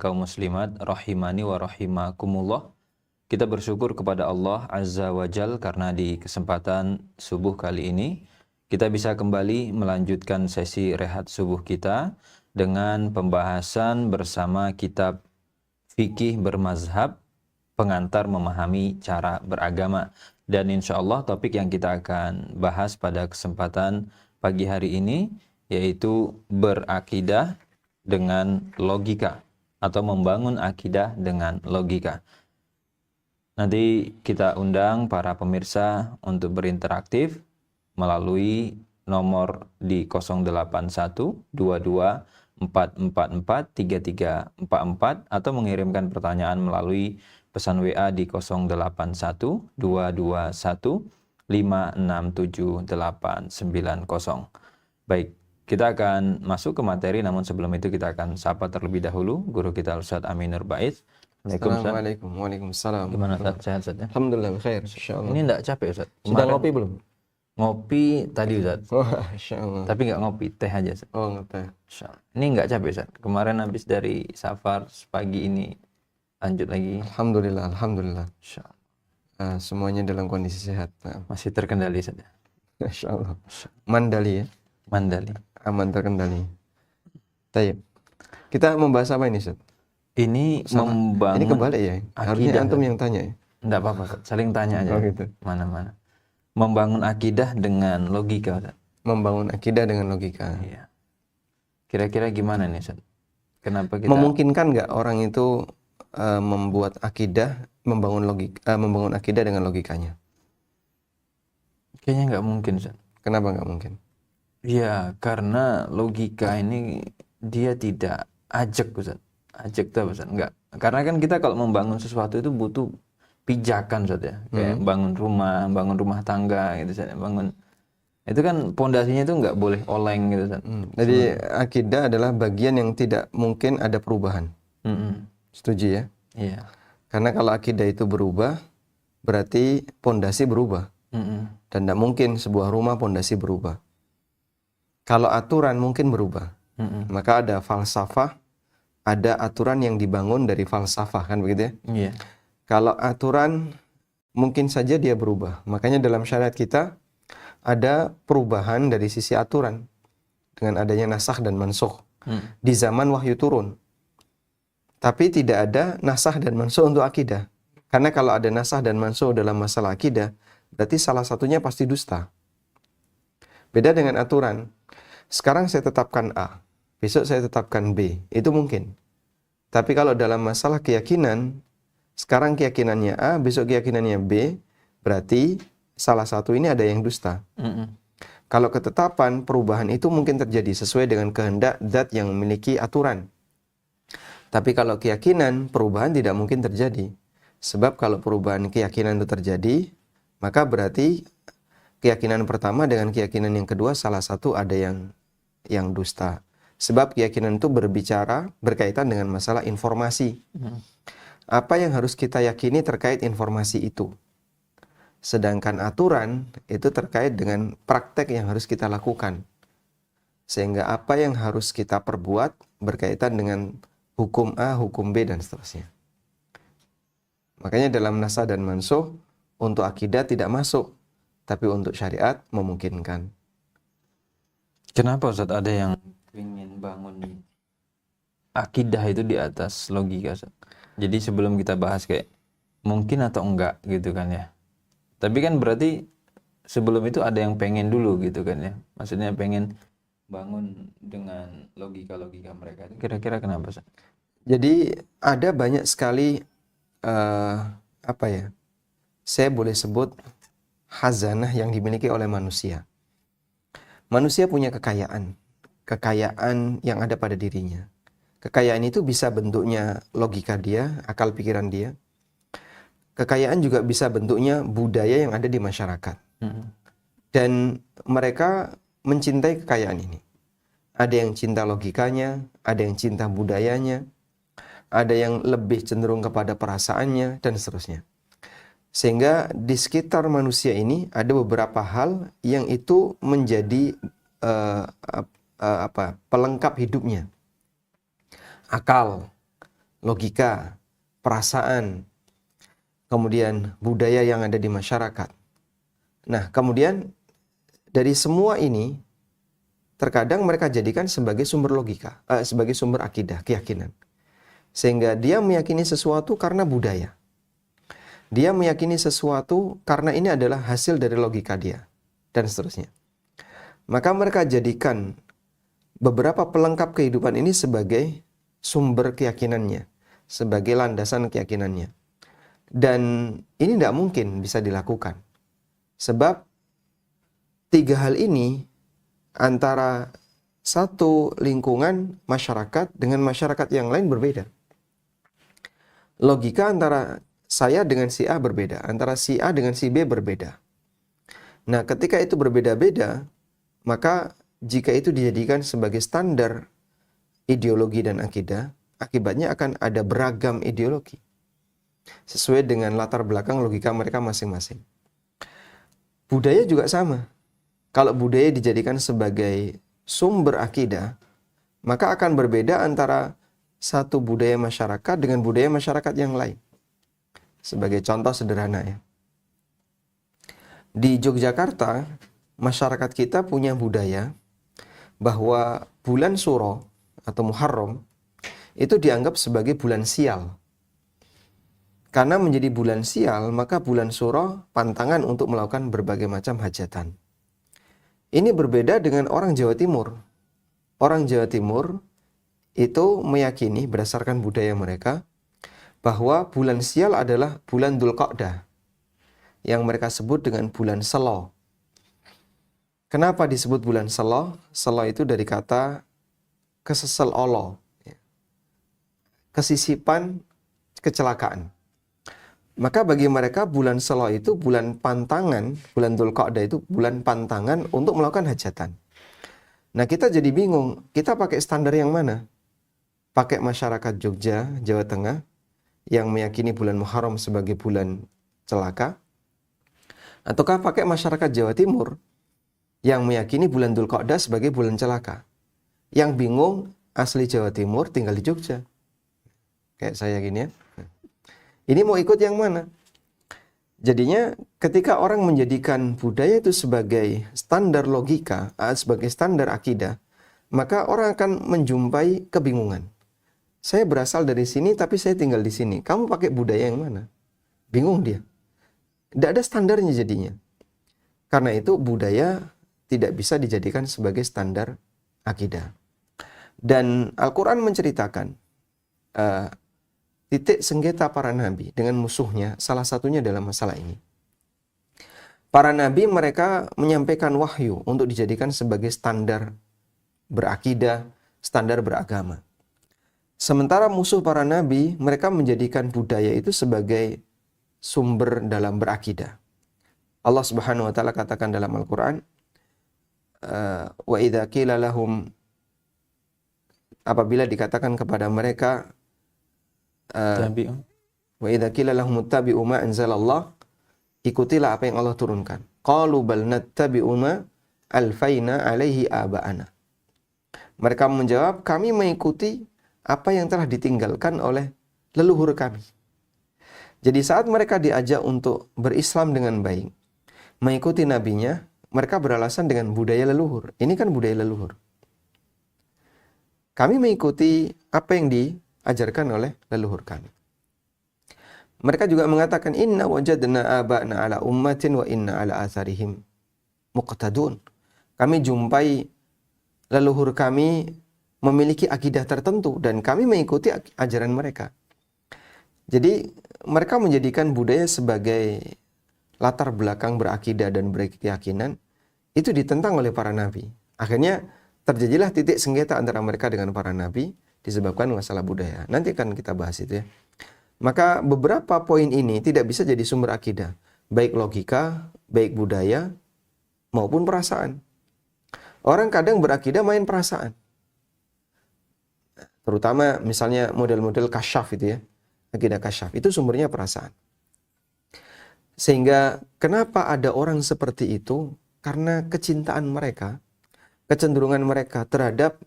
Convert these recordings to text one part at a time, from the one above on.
kaum muslimat rahimani wa rahimakumullah. Kita bersyukur kepada Allah Azza wa Jal karena di kesempatan subuh kali ini kita bisa kembali melanjutkan sesi rehat subuh kita dengan pembahasan bersama kitab Fikih Bermazhab, pengantar memahami cara beragama. Dan insya Allah topik yang kita akan bahas pada kesempatan pagi hari ini yaitu berakidah dengan logika atau membangun akidah dengan logika. Nanti kita undang para pemirsa untuk berinteraktif melalui nomor di 081-22-444-3344 atau mengirimkan pertanyaan melalui pesan WA di 081-221-567-890. Baik, kita akan masuk ke materi, namun sebelum itu kita akan sapa terlebih dahulu guru kita Ustaz Aminur Baiz. Assalamualaikum. Waalaikumsalam. Gimana Ustaz? Sehat Ustaz ya? Alhamdulillah khair, insyaallah. Ini enggak capek Ustaz? Sudah ngopi belum? Ngopi tadi Ustaz. Oh, insyaallah. Tapi enggak ngopi, teh aja Ustaz. Oh, ngeteh. Insyaallah. Ini enggak capek Ustaz? Kemarin habis dari safar, pagi ini lanjut lagi. Alhamdulillah, alhamdulillah. Insyaallah. Semuanya dalam kondisi sehat. Nah, Masih terkendali Ustaz ya? insyaallah. Mandali ya? Mandali. Aman terkendali. Tayyib. Kita membahas apa ini, Ustaz? Ini Sama. membangun Ini kebalik ya? Harusnya akidah, antum Ustaz. yang tanya ya? Enggak apa-apa Ustaz. Saling tanya aja. Oh, gitu. Mana-mana. Membangun akidah dengan logika Ustaz. Membangun akidah dengan logika. Iya. Kira-kira gimana nih Ustaz? Kenapa kita Memungkinkan nggak orang itu membuat akidah, membangun akidah dengan logikanya? kayaknya nggak mungkin Ustaz. Kenapa nggak mungkin? Ya, karena logika ini dia tidak ajak Ustaz. Ajak tuh Ustaz, enggak. Karena kan kita kalau membangun sesuatu itu butuh pijakan Ustaz ya. Kayak bangun rumah tangga gitu Ustaz. Bangun itu kan pondasinya itu enggak boleh oleng gitu Ustaz. Jadi akidah adalah bagian yang tidak mungkin ada perubahan. Mm-mm. Setuju ya? Iya. Karena kalau akidah itu berubah, berarti pondasi berubah. Mm-mm. Dan tidak mungkin sebuah rumah pondasi berubah. Kalau aturan mungkin berubah. Mm-mm. Maka ada falsafah, ada aturan yang dibangun dari falsafah, kan begitu ya? Iya. Kalau aturan mungkin saja dia berubah. Makanya dalam syariat kita ada perubahan dari sisi aturan dengan adanya nasakh dan mansukh di zaman wahyu turun. Tapi tidak ada nasakh dan mansukh untuk akidah. Karena kalau ada nasakh dan mansukh dalam masalah akidah, berarti salah satunya pasti dusta. Beda dengan aturan. Sekarang saya tetapkan A, besok saya tetapkan B. Itu mungkin. Tapi kalau dalam masalah keyakinan, sekarang keyakinannya A, besok keyakinannya B, berarti salah satu ini ada yang dusta. Mm-mm. Kalau ketetapan, perubahan itu mungkin terjadi sesuai dengan kehendak zat yang memiliki aturan. Tapi kalau keyakinan, perubahan tidak mungkin terjadi. Sebab kalau perubahan keyakinan itu terjadi, maka berarti keyakinan pertama dengan keyakinan yang kedua salah satu ada yang dusta. Sebab keyakinan itu berkaitan dengan masalah informasi. Apa yang harus kita yakini terkait informasi itu. Sedangkan aturan itu terkait dengan praktek yang harus kita lakukan. Sehingga apa yang harus kita perbuat berkaitan dengan hukum A, hukum B, dan seterusnya. Makanya dalam nasakh dan mansukh, untuk akidah tidak masuk. Tapi untuk syariat memungkinkan. Kenapa Ustaz ada yang ingin bangun akidah itu di atas logika Ustaz? Jadi sebelum kita bahas kayak mungkin atau enggak gitu kan ya. Tapi kan berarti sebelum itu ada yang pengen dulu gitu kan ya. Maksudnya pengen bangun dengan logika-logika mereka. Kira-kira kenapa Ustaz? Jadi ada banyak sekali saya boleh sebut khazanah yang dimiliki oleh manusia. Manusia punya kekayaan yang ada pada dirinya. Kekayaan itu bisa bentuknya logika dia, akal pikiran dia. Kekayaan juga bisa bentuknya budaya yang ada di masyarakat. Dan mereka mencintai kekayaan ini. Ada yang cinta logikanya, ada yang cinta budayanya, ada yang lebih cenderung kepada perasaannya, dan seterusnya. Sehingga di sekitar manusia ini ada beberapa hal yang itu menjadi pelengkap hidupnya. Akal, logika, perasaan, kemudian budaya yang ada di masyarakat. Nah, kemudian dari semua ini terkadang mereka jadikan sebagai sumber logika, sebagai sumber akidah, keyakinan. Sehingga dia meyakini sesuatu karena budaya. Dia meyakini sesuatu karena ini adalah hasil dari logika dia, dan seterusnya. Maka mereka jadikan beberapa pelengkap kehidupan ini sebagai sumber keyakinannya, sebagai landasan keyakinannya. Dan ini tidak mungkin bisa dilakukan. Sebab tiga hal ini antara satu lingkungan masyarakat dengan masyarakat yang lain berbeda. Logika antara saya dengan si A berbeda, antara si A dengan si B berbeda. Nah, ketika itu berbeda-beda, maka jika itu dijadikan sebagai standar ideologi dan akidah, akibatnya akan ada beragam ideologi sesuai dengan latar belakang logika mereka masing-masing. Budaya juga sama. Kalau budaya dijadikan sebagai sumber akidah, maka akan berbeda antara satu budaya masyarakat dengan budaya masyarakat yang lain. Sebagai contoh sederhana ya. Di Yogyakarta, masyarakat kita punya budaya bahwa bulan Suro atau Muharram itu dianggap sebagai bulan sial. Karena menjadi bulan sial, maka bulan Suro pantangan untuk melakukan berbagai macam hajatan. Ini berbeda dengan orang Jawa Timur. Orang Jawa Timur itu meyakini berdasarkan budaya mereka bahwa bulan sial adalah bulan Dzulqa'dah yang mereka sebut dengan bulan Selo. Kenapa disebut bulan Selo? Selo itu dari kata kesesel olo, kesisipan, kecelakaan. Maka bagi mereka bulan Selo itu bulan pantangan, bulan Dzulqa'dah itu bulan pantangan untuk melakukan hajatan. Nah, kita jadi bingung, kita pakai standar yang mana? Pakai masyarakat Jogja, Jawa Tengah, yang meyakini bulan Muharram sebagai bulan celaka? Ataukah pakai masyarakat Jawa Timur yang meyakini bulan Dzulqa'dah sebagai bulan celaka? Yang bingung asli Jawa Timur tinggal di Jogja. Kayak saya gini ya. Ini mau ikut yang mana? Jadinya ketika orang menjadikan budaya itu sebagai standar logika, sebagai standar akidah, maka orang akan menjumpai kebingungan. Saya berasal dari sini tapi saya tinggal di sini. Kamu pakai budaya yang mana? Bingung dia. Tidak ada standarnya jadinya. Karena itu budaya tidak bisa dijadikan sebagai standar akidah. Dan Al-Quran menceritakan titik sengketa para nabi dengan musuhnya, salah satunya dalam masalah ini. Para nabi mereka menyampaikan wahyu untuk dijadikan sebagai standar berakidah, standar beragama. Sementara musuh para nabi, mereka menjadikan budaya itu sebagai sumber dalam berakidah. Allah Subhanahu wa taala katakan dalam Al-Qur'an, wa idza qila lahum, apabila dikatakan kepada mereka wa idza qila lahum ittabi'u ma anzalallah, ikutilah apa yang Allah turunkan. Qalu bal nattabi'u ma alfaina alaihi aba'ana. Mereka menjawab, kami mengikuti apa yang telah ditinggalkan oleh leluhur kami. Jadi saat mereka diajak untuk berislam dengan baik, mengikuti nabinya, mereka beralasan dengan budaya leluhur. Ini kan budaya leluhur. Kami mengikuti apa yang diajarkan oleh leluhur kami. Mereka juga mengatakan, inna wajadna aba'na ala ummatin wa inna ala atharihim muqtadun. Kami jumpai leluhur kami memiliki akidah tertentu dan kami mengikuti ajaran mereka. Jadi mereka menjadikan budaya sebagai latar belakang berakidah dan berkeyakinan, itu ditentang oleh para nabi. Akhirnya terjadilah titik sengketa antara mereka dengan para nabi disebabkan masalah budaya. Nanti akan kita bahas itu ya. Maka beberapa poin ini tidak bisa jadi sumber akidah, baik logika, baik budaya, maupun perasaan. Orang kadang berakidah main perasaan. Terutama misalnya model-model kasyaf itu ya. Akidah kasyaf, itu sumbernya perasaan. Sehingga kenapa ada orang seperti itu? Karena kecintaan mereka, kecenderungan mereka terhadap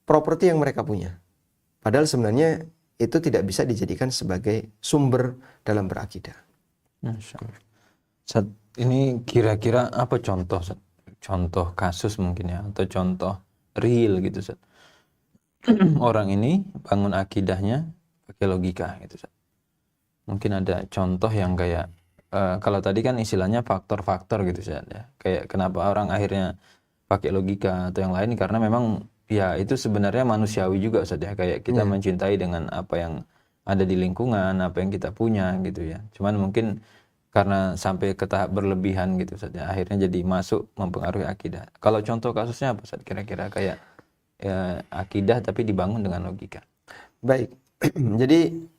properti yang mereka punya. Padahal sebenarnya itu tidak bisa dijadikan sebagai sumber dalam berakidah. Masya Allah. Ustaz, ini kira-kira apa contoh, Ustaz? Contoh kasus mungkin ya, atau contoh real gitu, Ustaz. Orang ini bangun akidahnya pakai logika gitu, Ustaz. Mungkin ada contoh yang kayak kalau tadi kan istilahnya faktor-faktor gitu, Ustaz, ya. Kayak kenapa orang akhirnya pakai logika atau yang lain, karena memang ya itu sebenarnya manusiawi juga, Ustaz, ya. Kayak kita mencintai dengan apa yang ada di lingkungan, apa yang kita punya gitu ya. Cuman mungkin karena sampai ke tahap berlebihan gitu, Ustaz, ya, akhirnya jadi masuk mempengaruhi akidah. Kalau contoh kasusnya apa, Ustaz? Kira-kira kayak ya, akidah tapi dibangun dengan logika. Baik. Jadi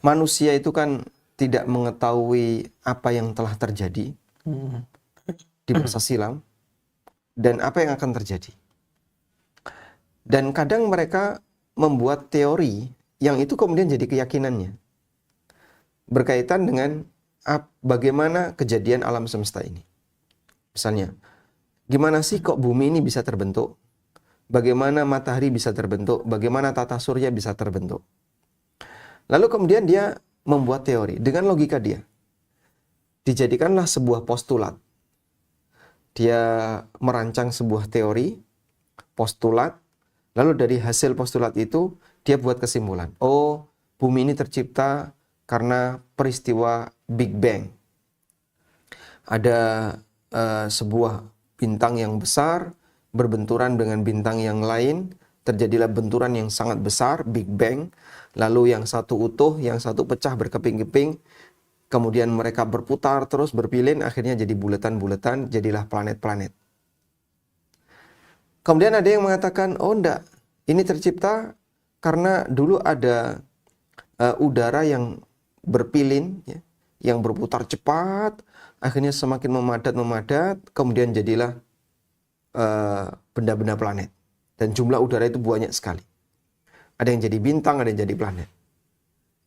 manusia itu kan tidak mengetahui apa yang telah terjadi di masa silam dan apa yang akan terjadi. Dan kadang mereka membuat teori yang itu kemudian jadi keyakinannya. Berkaitan dengan bagaimana kejadian alam semesta ini. Misalnya, gimana sih kok bumi ini bisa terbentuk? Bagaimana matahari bisa terbentuk? Bagaimana tata surya bisa terbentuk? Lalu kemudian dia membuat teori dengan logika dia. Dijadikanlah sebuah postulat. Dia merancang sebuah teori, postulat, lalu dari hasil postulat itu dia buat kesimpulan. Oh, bumi ini tercipta karena peristiwa Big Bang. Ada sebuah bintang yang besar berbenturan dengan bintang yang lain, terjadilah benturan yang sangat besar, Big Bang. Lalu yang satu utuh, yang satu pecah berkeping-keping. Kemudian mereka berputar terus berpilin, akhirnya jadi bulatan-bulatan, jadilah planet-planet. Kemudian ada yang mengatakan, oh enggak, ini tercipta karena dulu ada udara yang berpilin, ya, yang berputar cepat, akhirnya semakin memadat, kemudian jadilah benda-benda planet. Dan jumlah udara itu banyak sekali. Ada yang jadi bintang, ada yang jadi planet.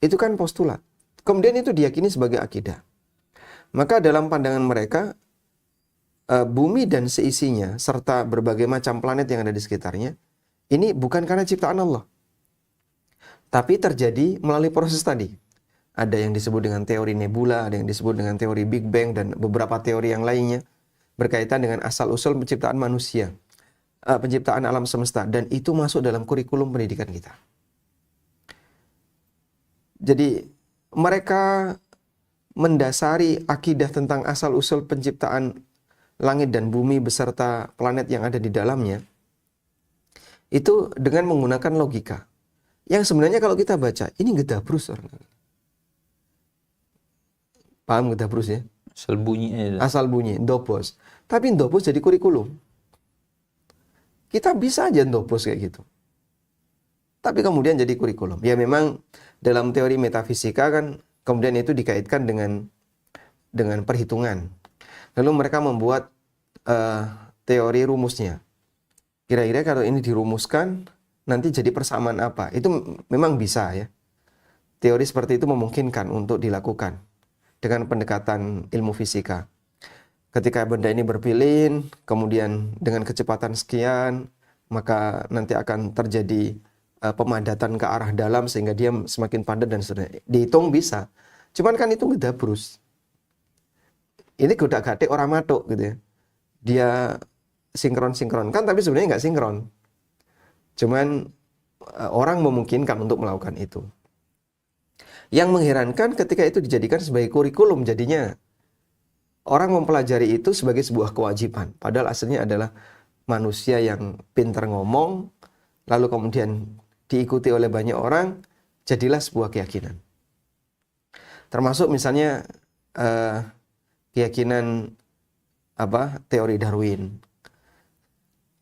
Itu kan postulat. Kemudian itu diyakini sebagai akidah. Maka dalam pandangan mereka, bumi dan seisinya, serta berbagai macam planet yang ada di sekitarnya, ini bukan karena ciptaan Allah. Tapi terjadi melalui proses tadi. Ada yang disebut dengan teori nebula, ada yang disebut dengan teori Big Bang, dan beberapa teori yang lainnya berkaitan dengan asal-usul penciptaan manusia, penciptaan alam semesta, dan itu masuk dalam kurikulum pendidikan kita. Jadi mereka mendasari akidah tentang asal-usul penciptaan langit dan bumi beserta planet yang ada di dalamnya itu dengan menggunakan logika. Yang sebenarnya kalau kita baca, ini gedabrus. Paham gedabrus ya? Asal bunyi. Asal bunyi, ndobos. Tapi ndobos jadi kurikulum. Kita bisa aja ndobos kayak gitu. Tapi kemudian jadi kurikulum. Ya memang dalam teori metafisika kan kemudian itu dikaitkan dengan perhitungan. Lalu mereka membuat teori rumusnya. Kira-kira kalau ini dirumuskan, nanti jadi persamaan apa? Itu memang bisa ya. Teori seperti itu memungkinkan untuk dilakukan dengan pendekatan ilmu fisika. Ketika benda ini berpilin, kemudian dengan kecepatan sekian, maka nanti akan terjadi pemadatan ke arah dalam sehingga dia semakin padat dan seterusnya. Dihitung bisa. Cuman kan itu gedabrus. Ini godak-gadik orang matuk gitu ya. Dia sinkron-sinkronkan tapi sebenarnya nggak sinkron. Cuman orang memungkinkan untuk melakukan itu. Yang mengherankan ketika itu dijadikan sebagai kurikulum, jadinya orang mempelajari itu sebagai sebuah kewajiban. Padahal aslinya adalah manusia yang pintar ngomong, lalu kemudian diikuti oleh banyak orang, jadilah sebuah keyakinan. Termasuk misalnya keyakinan teori Darwin,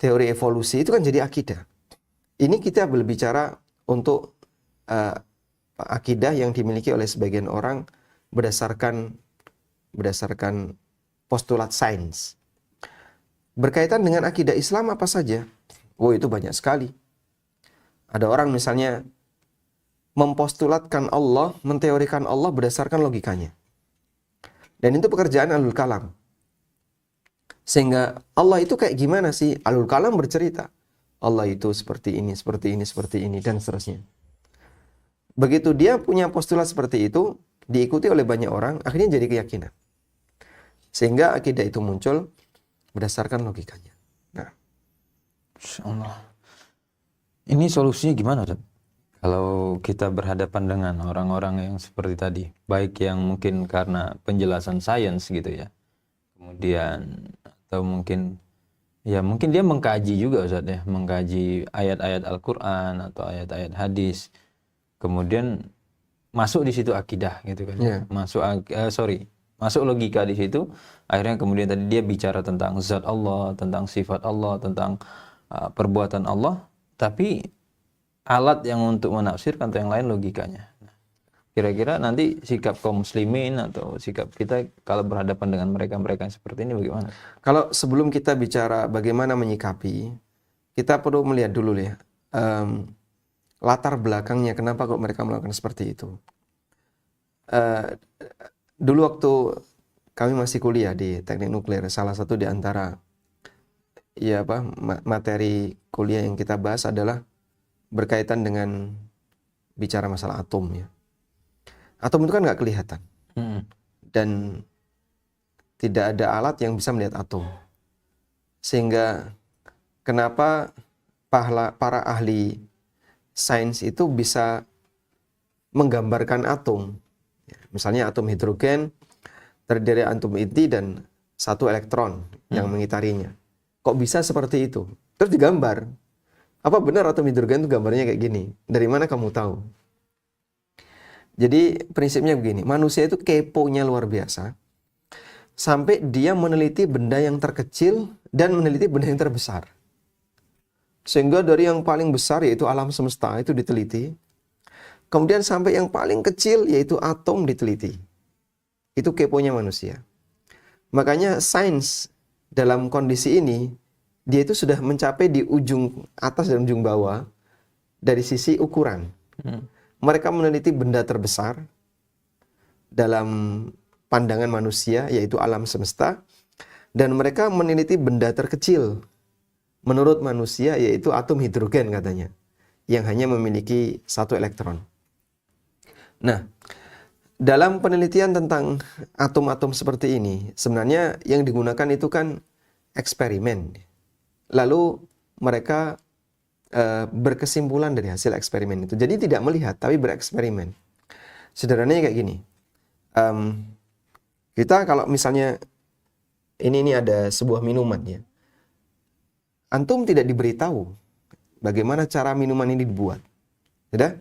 teori evolusi itu kan jadi akidah. Ini kita berbicara untuk akidah yang dimiliki oleh sebagian orang berdasarkan postulat sains. Berkaitan dengan akidah Islam apa saja? Oh, itu banyak sekali. Ada orang misalnya mempostulatkan Allah, menteorikan Allah berdasarkan logikanya. Dan itu pekerjaan Ahlul Kalam. Sehingga Allah itu kayak gimana sih? Ahlul Kalam bercerita. Allah itu seperti ini, seperti ini, seperti ini, dan seterusnya. Begitu dia punya postulat seperti itu, diikuti oleh banyak orang, akhirnya jadi keyakinan. Sehingga akidah itu muncul berdasarkan logikanya. Nah, Masya Allah. Ini solusinya gimana, Ustaz? Kalau kita berhadapan dengan orang-orang yang seperti tadi, baik yang mungkin karena penjelasan sains gitu ya, kemudian atau mungkin dia mengkaji juga, Ustaz ya, mengkaji ayat-ayat Al-Quran atau ayat-ayat hadis, kemudian masuk di situ akidah gitu kan, ya. masuk logika di situ, akhirnya kemudian tadi dia bicara tentang zat Allah, tentang sifat Allah, tentang perbuatan Allah, tapi alat yang untuk menafsirkan atau yang lain logikanya. Kira-kira nanti sikap kaum muslimin atau sikap kita kalau berhadapan dengan mereka-mereka yang seperti ini bagaimana? Kalau sebelum kita bicara bagaimana menyikapi, kita perlu melihat dulu ya, latar belakangnya kenapa kok mereka melakukan seperti itu. Dulu waktu kami masih kuliah di teknik nuklir, salah satu di antara materi kuliah yang kita bahas adalah berkaitan dengan bicara masalah atom ya. Atom itu kan nggak kelihatan dan tidak ada alat yang bisa melihat atom. Sehingga kenapa para ahli sains itu bisa menggambarkan atom. Misalnya atom hidrogen terdiri atom inti dan satu elektron yang mengitarinya. Kok bisa seperti itu? Terus digambar. Apa benar atom hidrogen itu gambarnya kayak gini? Dari mana kamu tahu? Jadi prinsipnya begini, manusia itu keponya luar biasa. Sampai dia meneliti benda yang terkecil dan meneliti benda yang terbesar. Sehingga dari yang paling besar yaitu alam semesta itu diteliti. Kemudian sampai yang paling kecil yaitu atom diteliti. Itu keponya manusia. Makanya sains dalam kondisi ini, dia itu sudah mencapai di ujung atas dan ujung bawah dari sisi ukuran. Mereka meneliti benda terbesar dalam pandangan manusia, yaitu alam semesta. Dan mereka meneliti benda terkecil menurut manusia, yaitu atom hidrogen katanya, yang hanya memiliki satu elektron. Nah, dalam penelitian tentang atom-atom seperti ini, sebenarnya yang digunakan itu kan eksperimen. Lalu mereka berkesimpulan dari hasil eksperimen itu. Jadi tidak melihat, tapi bereksperimen. Sederhananya kayak gini. Kita kalau misalnya ini ada sebuah minuman ya. Antum tidak diberitahu bagaimana cara minuman ini dibuat. Tidak?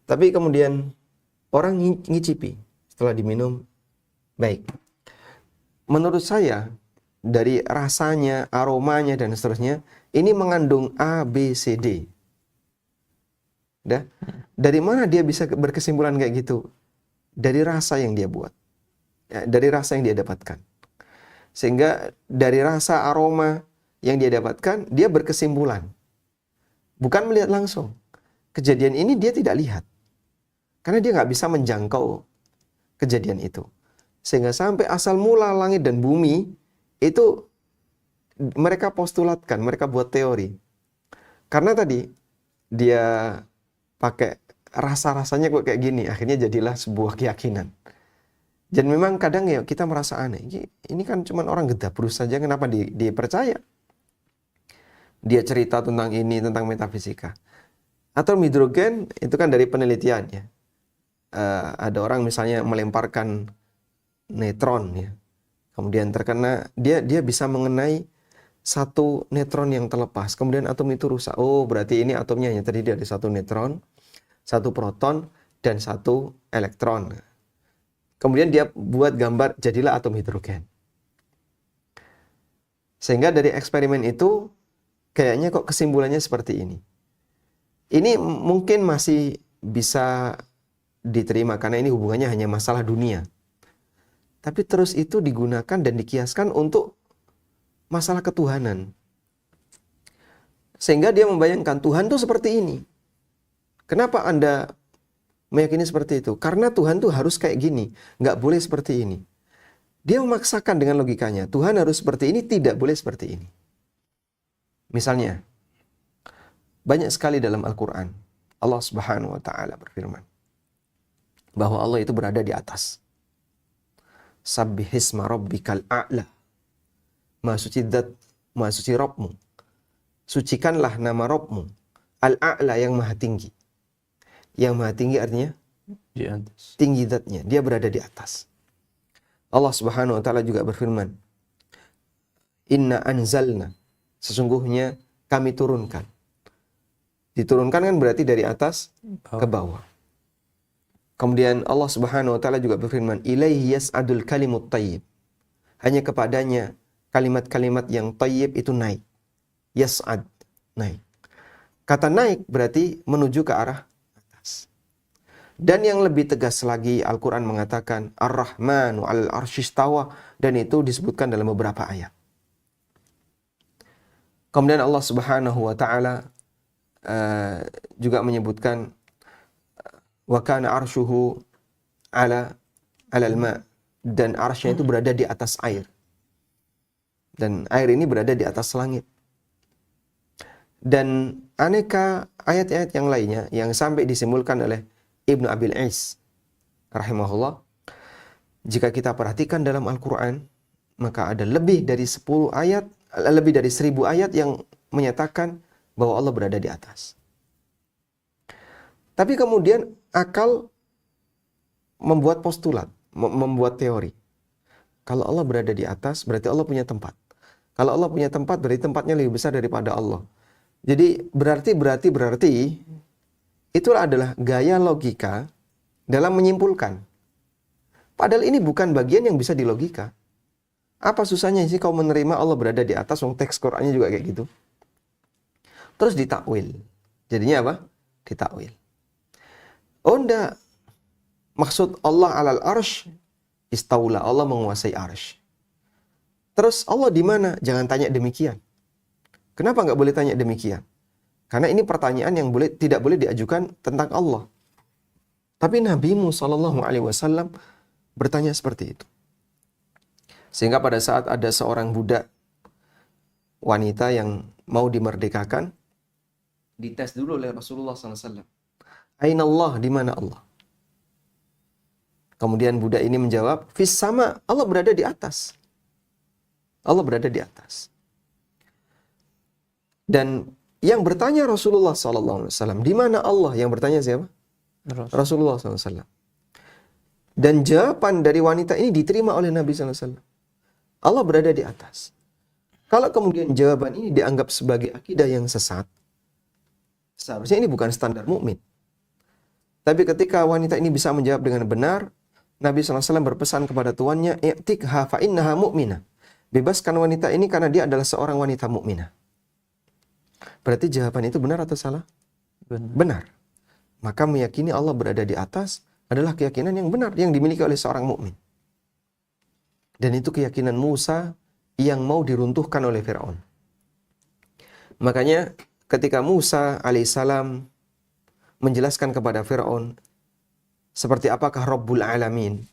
Tapi kemudian orang ngicipi setelah diminum. Baik. Menurut saya, dari rasanya, aromanya, dan seterusnya, ini mengandung A, B, C, D. Dari mana dia bisa berkesimpulan kayak gitu? Dari rasa yang dia buat. Ya, dari rasa yang dia dapatkan. Sehingga dari rasa, aroma yang dia dapatkan, dia berkesimpulan. Bukan melihat langsung. Kejadian ini dia tidak lihat. Karena dia nggak bisa menjangkau kejadian itu. Sehingga sampai asal mula langit dan bumi, itu mereka postulatkan, mereka buat teori. Karena tadi dia pakai rasa-rasanya kok kayak gini, akhirnya jadilah sebuah keyakinan. Dan memang kadang ya kita merasa aneh, ini kan cuma orang gedabrus saja, kenapa dipercaya? Dia cerita tentang ini, tentang metafisika. Atom hidrogen itu kan dari penelitiannya. Ada orang misalnya melemparkan neutron ya. Kemudian terkena, dia bisa mengenai satu neutron yang terlepas. Kemudian atom itu rusak. Oh, berarti ini atomnya hanya terdiri dari satu neutron, satu proton, dan satu elektron. Kemudian dia buat gambar, jadilah atom hidrogen. Sehingga dari eksperimen itu, kayaknya kok kesimpulannya seperti ini. Ini mungkin masih bisa diterima, karena ini hubungannya hanya masalah dunia. Tapi terus itu digunakan dan dikiaskan untuk masalah ketuhanan. Sehingga dia membayangkan Tuhan itu seperti ini. Kenapa Anda meyakini seperti itu? Karena Tuhan tuh harus kayak gini. Nggak boleh seperti ini. Dia memaksakan dengan logikanya. Tuhan harus seperti ini, tidak boleh seperti ini. Misalnya, banyak sekali dalam Al-Quran. Allah Subhanahu wa Ta'ala berfirman. bahwa Allah itu berada di atas. Sabbihisma rabbikal a'la. Maha suci zat, maha suci Rabbmu. Sucikanlah nama Rabbmu. Al-a'la, yang maha tinggi. Yang maha tinggi artinya Di atas. tinggi zatnya, dia berada di atas. Allah Subhanahu wa taala juga berfirman, Inna anzalna, sesungguhnya kami turunkan. Diturunkan kan berarti dari atas ke bawah. Kemudian Allah Subhanahu wa taala juga berfirman, Ilaihi yas'adul kalimut thayyib. Hanya kepadanya kalimat-kalimat yang thayyib itu naik. Yas'ad, naik. Kata naik berarti menuju ke arah atas. Dan yang lebih tegas lagi, Al-Quran mengatakan Ar-Rahmanu 'alal arsyistawa, dan itu disebutkan dalam beberapa ayat. Kemudian Allah Subhanahu wa taala juga menyebutkan wa kana arsyuhu 'alal ma', dan arsy-nya itu berada di atas air. Dan air ini berada di atas langit. Dan aneka ayat-ayat yang lainnya yang sampai disimpulkan oleh Ibnu Abil Is rahimahullah, jika kita perhatikan dalam Al-Quran, maka ada lebih dari 10 ayat, lebih dari 1000 ayat yang menyatakan bahwa Allah berada di atas. Tapi kemudian akal membuat postulat, membuat teori. Kalau Allah berada di atas, berarti Allah punya tempat. Kalau Allah punya tempat, berarti tempatnya lebih besar daripada Allah. Jadi berarti itulah adalah gaya logika dalam menyimpulkan. Padahal ini bukan bagian yang bisa dilogika. Apa susahnya sih kau menerima Allah berada di atas, wong teks Qur'annya juga kayak gitu. Terus ditakwil. Jadinya apa? Ditakwil. Oh enggak. Maksud Allah alal arsh istaula, Allah menguasai arsh. Terus Allah di mana? Jangan tanya demikian. Kenapa nggak boleh tanya demikian? Karena ini pertanyaan yang tidak boleh diajukan tentang Allah. Tapi Nabi Shallallahu Alaihi Wasallam bertanya seperti itu. Sehingga pada saat ada seorang budak wanita yang mau dimerdekakan, dites dulu oleh Rasulullah SAW. Aina Allah, di mana Allah? Kemudian budak ini menjawab, fis sama, Allah berada di atas. Allah berada di atas. Dan yang bertanya Rasulullah SAW, di mana Allah? Yang bertanya siapa? Rasulullah SAW. Dan jawaban dari wanita ini diterima oleh Nabi SAW. Allah berada di atas. Kalau kemudian jawaban ini dianggap sebagai akidah yang sesat, seharusnya ini bukan standar mukmin. Tapi ketika wanita ini bisa menjawab dengan benar, Nabi SAW berpesan kepada tuannya, "I'tikha fa innaha mu'minah." Bebaskan wanita ini karena dia adalah seorang wanita mukminah. Berarti jawaban itu benar atau salah? Benar. Maka meyakini Allah berada di atas adalah keyakinan yang benar yang dimiliki oleh seorang mukmin. Dan itu keyakinan Musa yang mau diruntuhkan oleh Firaun. Makanya ketika Musa alaihissalam menjelaskan kepada Firaun seperti apakah Rabbul Alamin,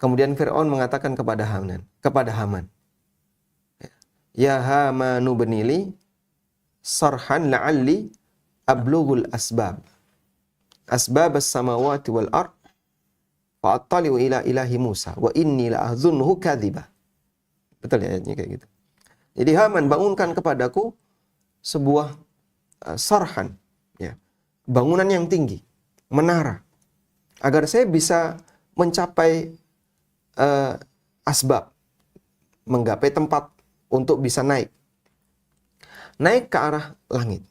kemudian Firaun mengatakan kepada Haman, "Ya Hamanu benili sarhan la'alli ablughul asbab as-samawati wal ard fa'attali'u ila ilahi Musa wa inni la'adhunnuhu kadhiba." Betul ya ayatnya kayak gitu. Jadi Haman, bangunkan kepadaku sebuah sarhan, ya, bangunan yang tinggi, menara, agar saya bisa mencapai asbab, menggapai tempat untuk bisa naik ke arah langit.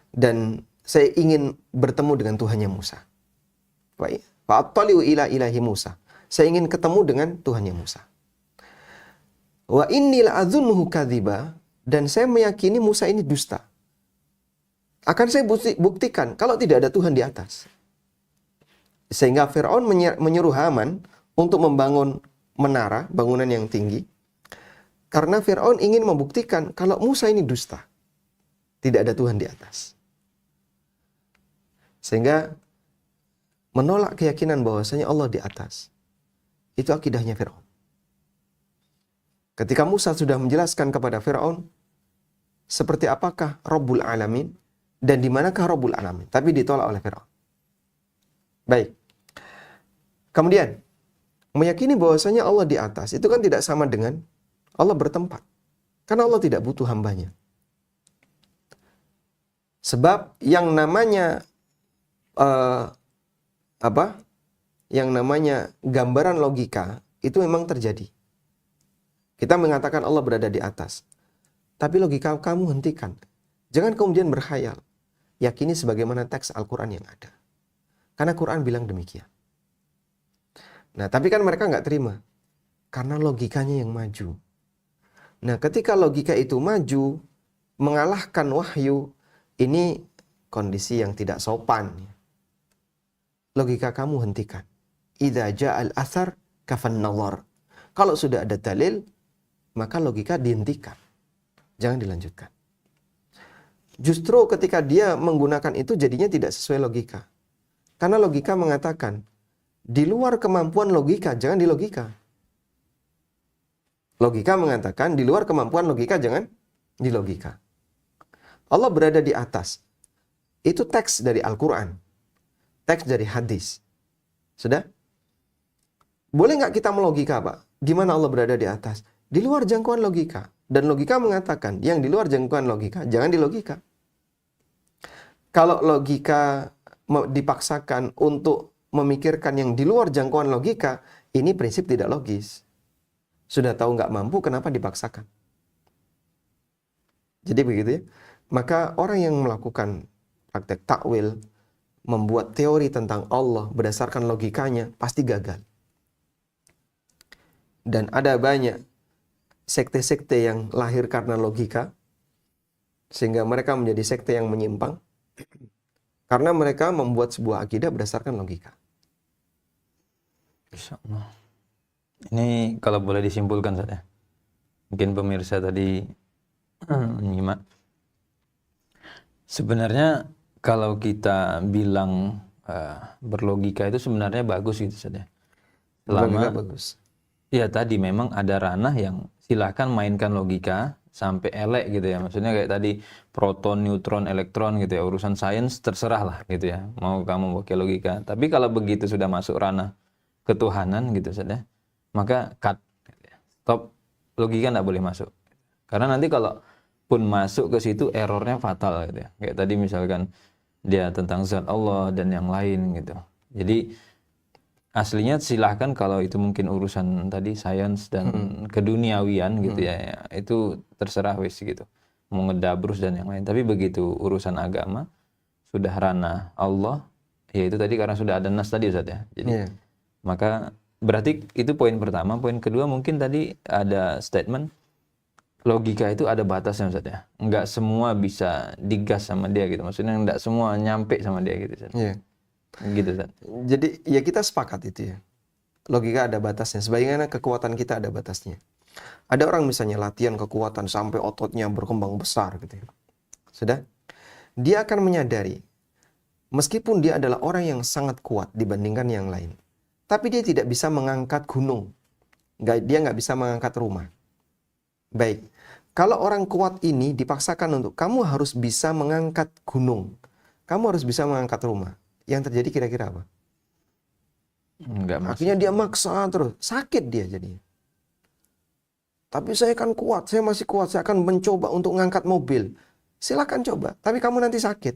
Dan saya ingin bertemu dengan Tuhannya Musa. Fa'attali'u ila ilahi Musa. Saya ingin ketemu dengan Tuhannya Musa. Wa inni la'adhunnuhu kadhiba, dan saya meyakini Musa ini dusta. Akan saya buktikan kalau tidak ada Tuhan di atas. Sehingga Firaun menyuruh Haman untuk membangun menara, bangunan yang tinggi. Karena Firaun ingin membuktikan kalau Musa ini dusta. Tidak ada Tuhan di atas. Sehingga menolak keyakinan bahwasanya Allah di atas. Itu akidahnya Firaun. Ketika Musa sudah menjelaskan kepada Firaun seperti apakah Rabbul Alamin dan di manakah Rabbul Alamin, tapi ditolak oleh Firaun. Baik. Kemudian, meyakini bahwasanya Allah di atas itu kan tidak sama dengan Allah bertempat. Karena Allah tidak butuh hambanya. Sebab yang namanya Yang namanya gambaran logika itu memang terjadi. Kita mengatakan Allah berada di atas. Tapi logika kamu hentikan. Jangan kemudian berkhayal. Yakini sebagaimana teks Al-Quran yang ada. Karena Quran bilang demikian. Nah, tapi kan mereka nggak terima. Karena logikanya yang maju. Nah, ketika logika itu maju, mengalahkan wahyu, ini kondisi yang tidak sopan. Logika kamu hentikan. Idza ja'al athar kafan nazar. Kalau sudah ada dalil, maka logika dihentikan. Jangan dilanjutkan. Justru ketika dia menggunakan itu jadinya tidak sesuai logika. Karena logika mengatakan, di luar kemampuan logika, jangan di logika. Logika mengatakan, di luar kemampuan logika, jangan di logika. Allah berada di atas. Itu teks dari Al-Quran. Teks dari hadis. Sudah? Boleh nggak kita melogika, Pak? Gimana Allah berada di atas? Di luar jangkauan logika. Dan logika mengatakan, yang di luar jangkauan logika, jangan di logika. Kalau logika dipaksakan untuk memikirkan yang di luar jangkauan logika, ini prinsip tidak logis. Sudah tahu nggak mampu, kenapa dipaksakan? Jadi begitu ya. Maka orang yang melakukan praktek takwil, membuat teori tentang Allah berdasarkan logikanya, pasti gagal. Dan ada banyak sekte-sekte yang lahir karena logika, sehingga mereka menjadi sekte yang menyimpang, karena mereka membuat sebuah akidah berdasarkan logika. Insyaallah. Ini kalau boleh disimpulkan saja. Mungkin pemirsa tadi menyimak. Sebenarnya kalau kita bilang berlogika itu sebenarnya bagus gitu saja. Logika bagus. Ya tadi memang ada ranah yang silahkan mainkan logika sampai elek gitu ya. Maksudnya kayak tadi proton, neutron, elektron gitu ya. Urusan sains terserah lah gitu ya. Mau kamu pakai logika. Tapi kalau begitu sudah masuk ranah ketuhanan gitu saja, maka cut. Stop. Logika nggak boleh masuk. Karena nanti kalau pun masuk ke situ errornya fatal gitu ya. Kayak tadi misalkan dia tentang zat Allah dan yang lain gitu. Jadi aslinya silahkan kalau itu mungkin urusan tadi sains dan keduniawian gitu ya, itu terserah wis gitu. Mau ngedabrus dan yang lain. Tapi begitu urusan agama sudah ranah Allah, ya itu tadi karena sudah ada nas tadi Ustaz ya. Jadi maka berarti itu poin pertama. Poin kedua mungkin tadi ada statement logika itu ada batasnya Ustaz ya. Enggak semua bisa digas sama dia gitu. Maksudnya enggak semua nyampe sama dia gitu Ustaz. Gitu Ustaz. Jadi ya kita sepakat itu ya. Logika ada batasnya. Sebagaimana kekuatan kita ada batasnya. Ada orang misalnya latihan kekuatan sampai ototnya berkembang besar gitu ya. Sudah? Dia akan menyadari meskipun dia adalah orang yang sangat kuat dibandingkan yang lain. Tapi dia tidak bisa mengangkat gunung. Dia nggak bisa mengangkat rumah. Baik. Kalau orang kuat ini dipaksakan untuk kamu harus bisa mengangkat gunung. Kamu harus bisa mengangkat rumah. Yang terjadi kira-kira apa? Akhirnya dia maksa terus. Sakit dia jadinya. Tapi saya kan kuat. Saya masih kuat. Saya akan mencoba untuk mengangkat mobil. Silakan coba. Tapi kamu nanti sakit.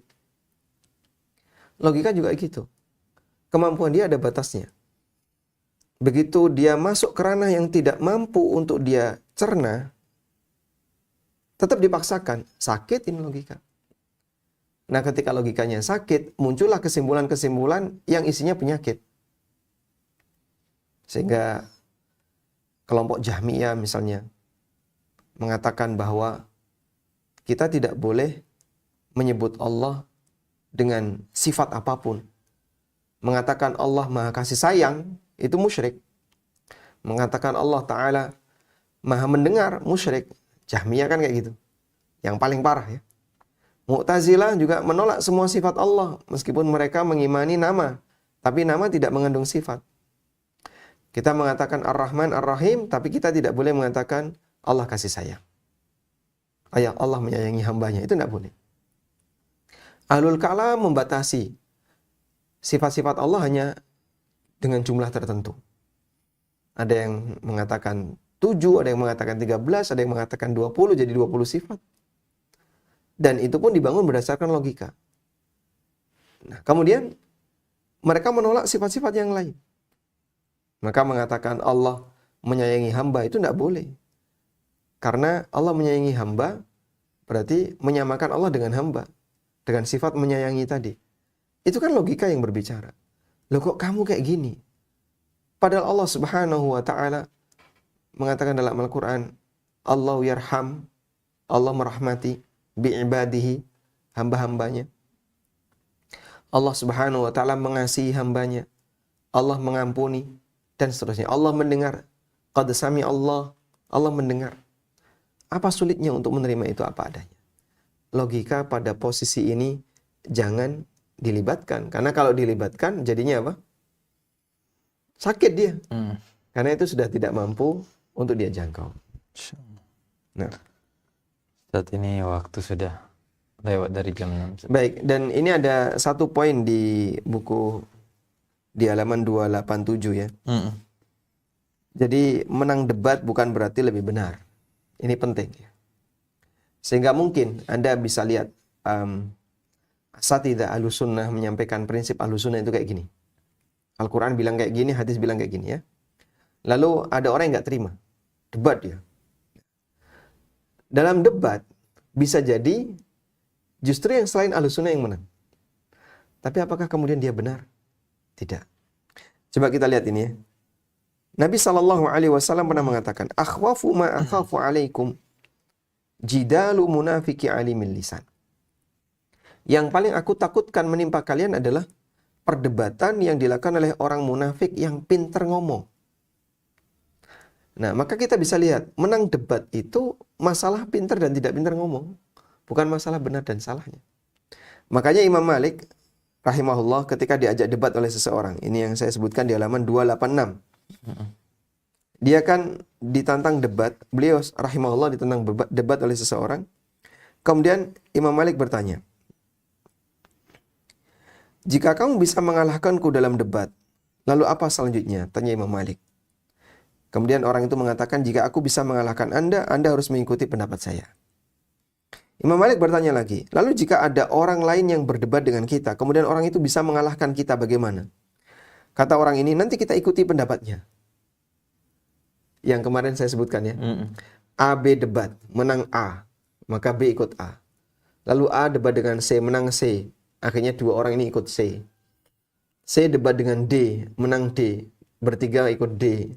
Logika juga gitu. Kemampuan dia ada batasnya. Begitu dia masuk ke ranah yang tidak mampu untuk dia cerna, tetap dipaksakan. Sakit ini logika. Nah, ketika logikanya sakit, muncullah kesimpulan-kesimpulan yang isinya penyakit. Sehingga kelompok Jahmiyah misalnya mengatakan bahwa kita tidak boleh menyebut Allah dengan sifat apapun. Mengatakan Allah Maha Kasih Sayang, itu musyrik. Mengatakan Allah Ta'ala Maha Mendengar, musyrik. Jahmiyah kan kayak gitu. Yang paling parah ya. Mu'tazilah juga menolak semua sifat Allah. Meskipun mereka mengimani nama. Tapi nama tidak mengandung sifat. Kita mengatakan Ar-Rahman, Ar-Rahim. Tapi kita tidak boleh mengatakan Allah kasih sayang. Allah menyayangi hambanya. Itu tidak boleh. Ahlul Kalam membatasi sifat-sifat Allah hanya dengan jumlah tertentu. Ada yang mengatakan 7, ada yang mengatakan 13, ada yang mengatakan 20, jadi 20 sifat. Dan itu pun dibangun berdasarkan logika. Nah, kemudian mereka menolak sifat-sifat yang lain. Maka mengatakan Allah menyayangi hamba itu tidak boleh. Karena Allah menyayangi hamba berarti menyamakan Allah dengan hamba. Dengan sifat menyayangi tadi. Itu kan logika yang berbicara. Loh kok kamu kayak gini? Padahal Allah Subhanahu wa ta'ala mengatakan dalam Al-Quran, Allahu yarham, Allah merahmati bi'ibadihi, hamba-hambanya. Allah Subhanahu wa ta'ala mengasihi hambanya. Allah mengampuni dan seterusnya. Allah mendengar. Qad sami Allah, Allah mendengar. Apa sulitnya untuk menerima itu apa adanya? Logika pada posisi ini jangan dilibatkan. Karena kalau dilibatkan jadinya apa? Sakit dia. Karena itu sudah tidak mampu untuk dia jangkau. Nah, saat ini waktu sudah lewat dari jam 6. Baik, dan ini ada satu poin di buku di halaman 287 ya. Jadi menang debat bukan berarti lebih benar. Ini penting ya. Sehingga mungkin Anda bisa lihat asatidzah Ahlussunnah menyampaikan prinsip Ahlussunnah itu kayak gini. Al-Quran bilang kayak gini, hadis bilang kayak gini ya. Lalu ada orang yang nggak terima. Debat dia. Dalam debat bisa jadi justru yang selain Ahlussunnah yang menang. Tapi apakah kemudian dia benar? Tidak. Coba kita lihat ini ya. Nabi SAW pernah mengatakan, akhwafu ma akhafu alaikum jidalu munafiki alimil lisan. Yang paling aku takutkan menimpa kalian adalah perdebatan yang dilakukan oleh orang munafik yang pintar ngomong. Nah, maka kita bisa lihat, menang debat itu masalah pintar dan tidak pintar ngomong. Bukan masalah benar dan salahnya. Makanya Imam Malik, rahimahullah, ketika diajak debat oleh seseorang, ini yang saya sebutkan di halaman 286. Dia kan ditantang debat, beliau rahimahullah ditantang debat oleh seseorang. Kemudian Imam Malik bertanya, jika kamu bisa mengalahkanku dalam debat, lalu apa selanjutnya? Tanya Imam Malik. Kemudian orang itu mengatakan, jika aku bisa mengalahkan Anda harus mengikuti pendapat saya. Imam Malik bertanya lagi, lalu jika ada orang lain yang berdebat dengan kita, kemudian orang itu bisa mengalahkan kita, bagaimana? Kata orang ini, nanti kita ikuti pendapatnya. Yang kemarin saya sebutkan ya. A, B debat, menang A, maka B ikut A. Lalu A debat dengan C, menang C. Akhirnya dua orang ini ikut C. C debat dengan D, menang D. Bertiga ikut D.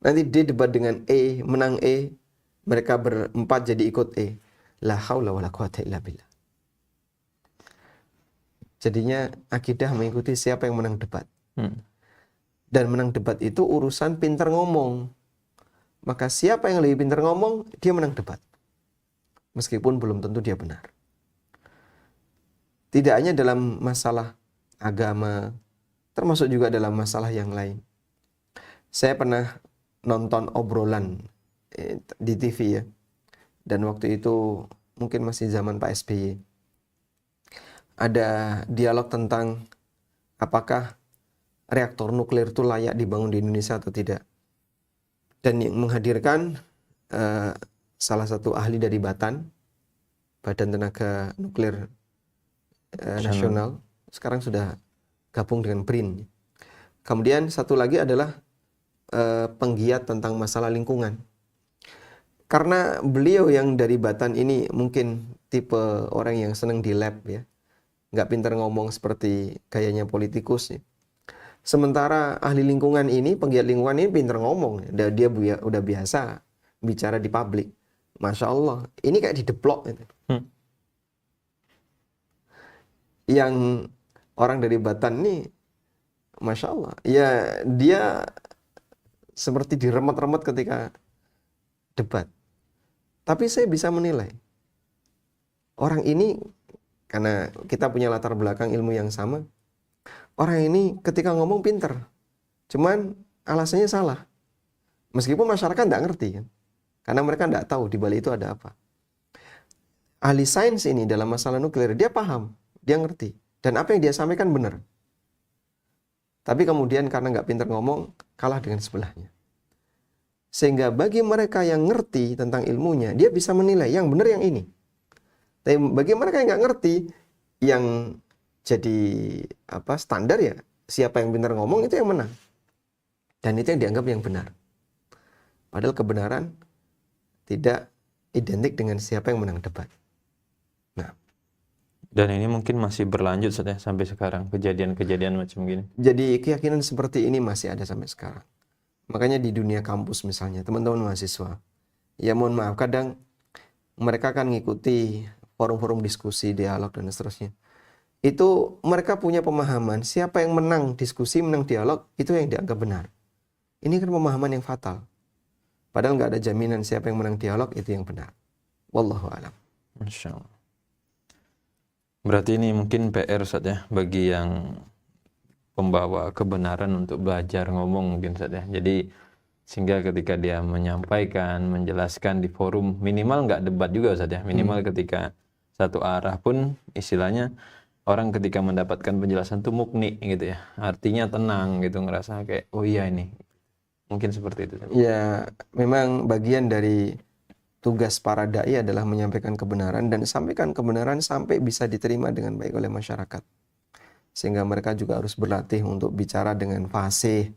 Nanti D debat dengan E, menang E. Mereka berempat jadi ikut E. La haula wala quwata illa billah. Jadinya akidah mengikuti siapa yang menang debat. Dan menang debat itu urusan pintar ngomong. Maka siapa yang lebih pintar ngomong, dia menang debat. Meskipun belum tentu dia benar. Tidak hanya dalam masalah agama, termasuk juga dalam masalah yang lain. Saya pernah nonton obrolan di TV ya. Dan waktu itu mungkin masih zaman Pak SBY. Ada dialog tentang apakah reaktor nuklir itu layak dibangun di Indonesia atau tidak. Dan yang menghadirkan salah satu ahli dari Badan Tenaga Nuklir Nasional, sekarang sudah gabung dengan BRIN. Kemudian satu lagi adalah penggiat tentang masalah lingkungan. Karena beliau yang dari Batan ini mungkin tipe orang yang senang di lab ya, nggak pintar ngomong seperti gayanya politikus ya. Sementara ahli lingkungan ini, penggiat lingkungan ini pintar ngomong, dia udah biasa bicara di publik. Masya Allah, ini kayak dideplok gitu. Yang orang dari Batan ini, Masya Allah, ya dia seperti diremet-remet ketika debat. Tapi saya bisa menilai, orang ini, karena kita punya latar belakang ilmu yang sama, orang ini ketika ngomong pinter, cuman alasannya salah. Meskipun masyarakat nggak ngerti, kan? Karena mereka nggak tahu di balik itu ada apa. Ahli sains ini dalam masalah nuklir, dia paham, dia ngerti. Dan apa yang dia sampaikan benar. Tapi kemudian karena nggak pintar ngomong, kalah dengan sebelahnya. Sehingga bagi mereka yang ngerti tentang ilmunya, dia bisa menilai yang benar yang ini. Tapi bagi mereka yang nggak ngerti, yang jadi standar ya, siapa yang pintar ngomong itu yang menang. Dan itu yang dianggap yang benar. Padahal kebenaran tidak identik dengan siapa yang menang debat. Nah, Dan ini mungkin masih berlanjut sampai sekarang, kejadian-kejadian macam gini. jadi keyakinan seperti ini masih ada sampai sekarang. Makanya di dunia kampus misalnya, teman-teman mahasiswa, ya mohon maaf, kadang mereka kan ngikuti forum-forum diskusi, dialog, dan seterusnya. Itu mereka punya pemahaman, siapa yang menang diskusi, menang dialog, itu yang dianggap benar. Ini kan pemahaman yang fatal. Padahal nggak ada jaminan siapa yang menang dialog, itu yang benar. Wallahu a'lam. Masya Allah. Berarti ini mungkin PR Ustaz ya, bagi yang pembawa kebenaran untuk belajar ngomong mungkin Ustaz ya. Jadi sehingga ketika dia menyampaikan, menjelaskan di forum, minimal nggak debat juga Ustaz ya. Minimal ketika satu arah pun istilahnya orang ketika mendapatkan penjelasan tuh mukni gitu ya. Artinya tenang gitu, ngerasa kayak oh iya ini. Mungkin seperti itu. Ya, memang bagian dari tugas para dai adalah menyampaikan kebenaran dan sampaikan kebenaran sampai bisa diterima dengan baik oleh masyarakat. Sehingga mereka juga harus berlatih untuk bicara dengan fasih,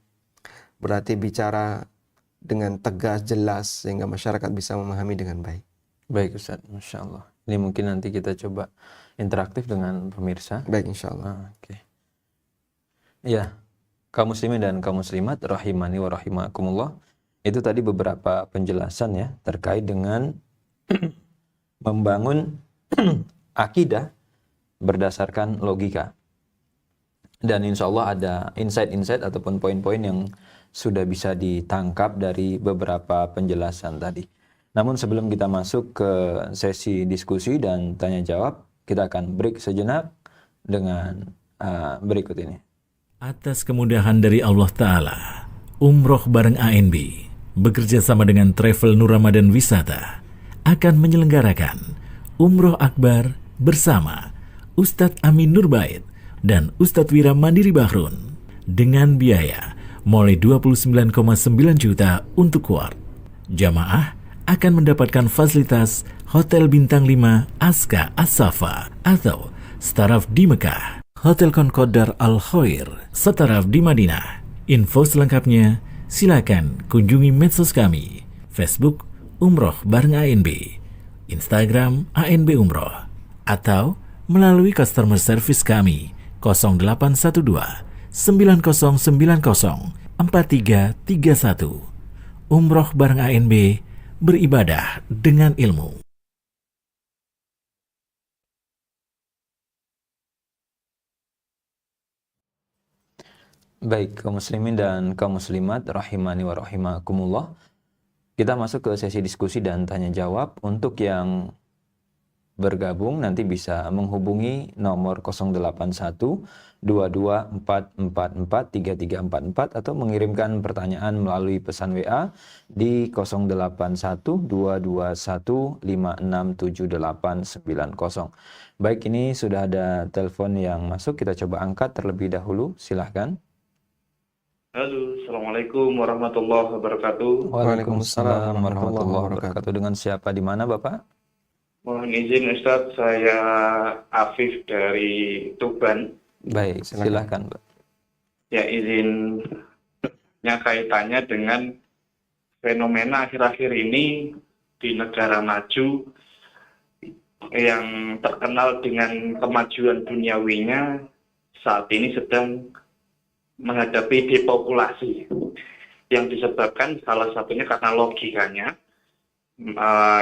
berlatih bicara dengan tegas, jelas, sehingga masyarakat bisa memahami dengan baik. Baik Ustaz, Masya Allah. Ini mungkin nanti kita coba interaktif dengan pemirsa. Baik, insya Allah. Oke. Ya, kaum muslimin dan kaum muslimat rahimani wa rahimakumullah. Itu tadi beberapa penjelasan ya terkait dengan membangun akidah berdasarkan logika. Dan insya Allah ada insight-insight ataupun poin-poin yang sudah bisa ditangkap dari beberapa penjelasan tadi. Namun sebelum kita masuk ke sesi diskusi dan tanya jawab, kita akan break sejenak dengan berikut ini. Atas kemudahan dari Allah Ta'ala, Umroh bareng ANB bekerja sama dengan Travel Nur Ramadan Wisata akan menyelenggarakan Umroh Akbar bersama Ustadz Amin Nurbait dan Ustadz Wira Mandiri Bahrun dengan biaya mulai 29,9 juta untuk quart. Jamaah akan mendapatkan fasilitas Hotel Bintang 5 Aska As-Safa atau Staraf di Mekah, Hotel Concordar Al-Khair Staraf di Madinah. Info selengkapnya silakan kunjungi medsos kami, Facebook Umroh bareng ANB, Instagram ANB Umroh, atau melalui customer service kami 0812 9090 4331. Umroh bareng ANB, beribadah dengan ilmu. Baik, kaum muslimin dan kaum muslimat rahimani wa rahimakumullah. Kita masuk ke sesi diskusi dan tanya jawab. Untuk yang bergabung nanti bisa menghubungi nomor 081 22444 3344 atau mengirimkan pertanyaan melalui pesan WA di 081 221 567890. Baik, ini sudah ada telepon yang masuk, kita coba angkat terlebih dahulu. Silahkan. Halo, Assalamualaikum warahmatullahi wabarakatuh. Waalaikumsalam warahmatullahi wabarakatuh. Dengan siapa, di mana Bapak? Mohon izin Ustadz, saya Afif dari Tuban. Baik, silahkan Pak. Ya, izinnya kaitannya dengan fenomena akhir-akhir ini di negara maju yang terkenal dengan kemajuan duniawinya saat ini sedang menghadapi depopulasi yang disebabkan salah satunya karena logikanya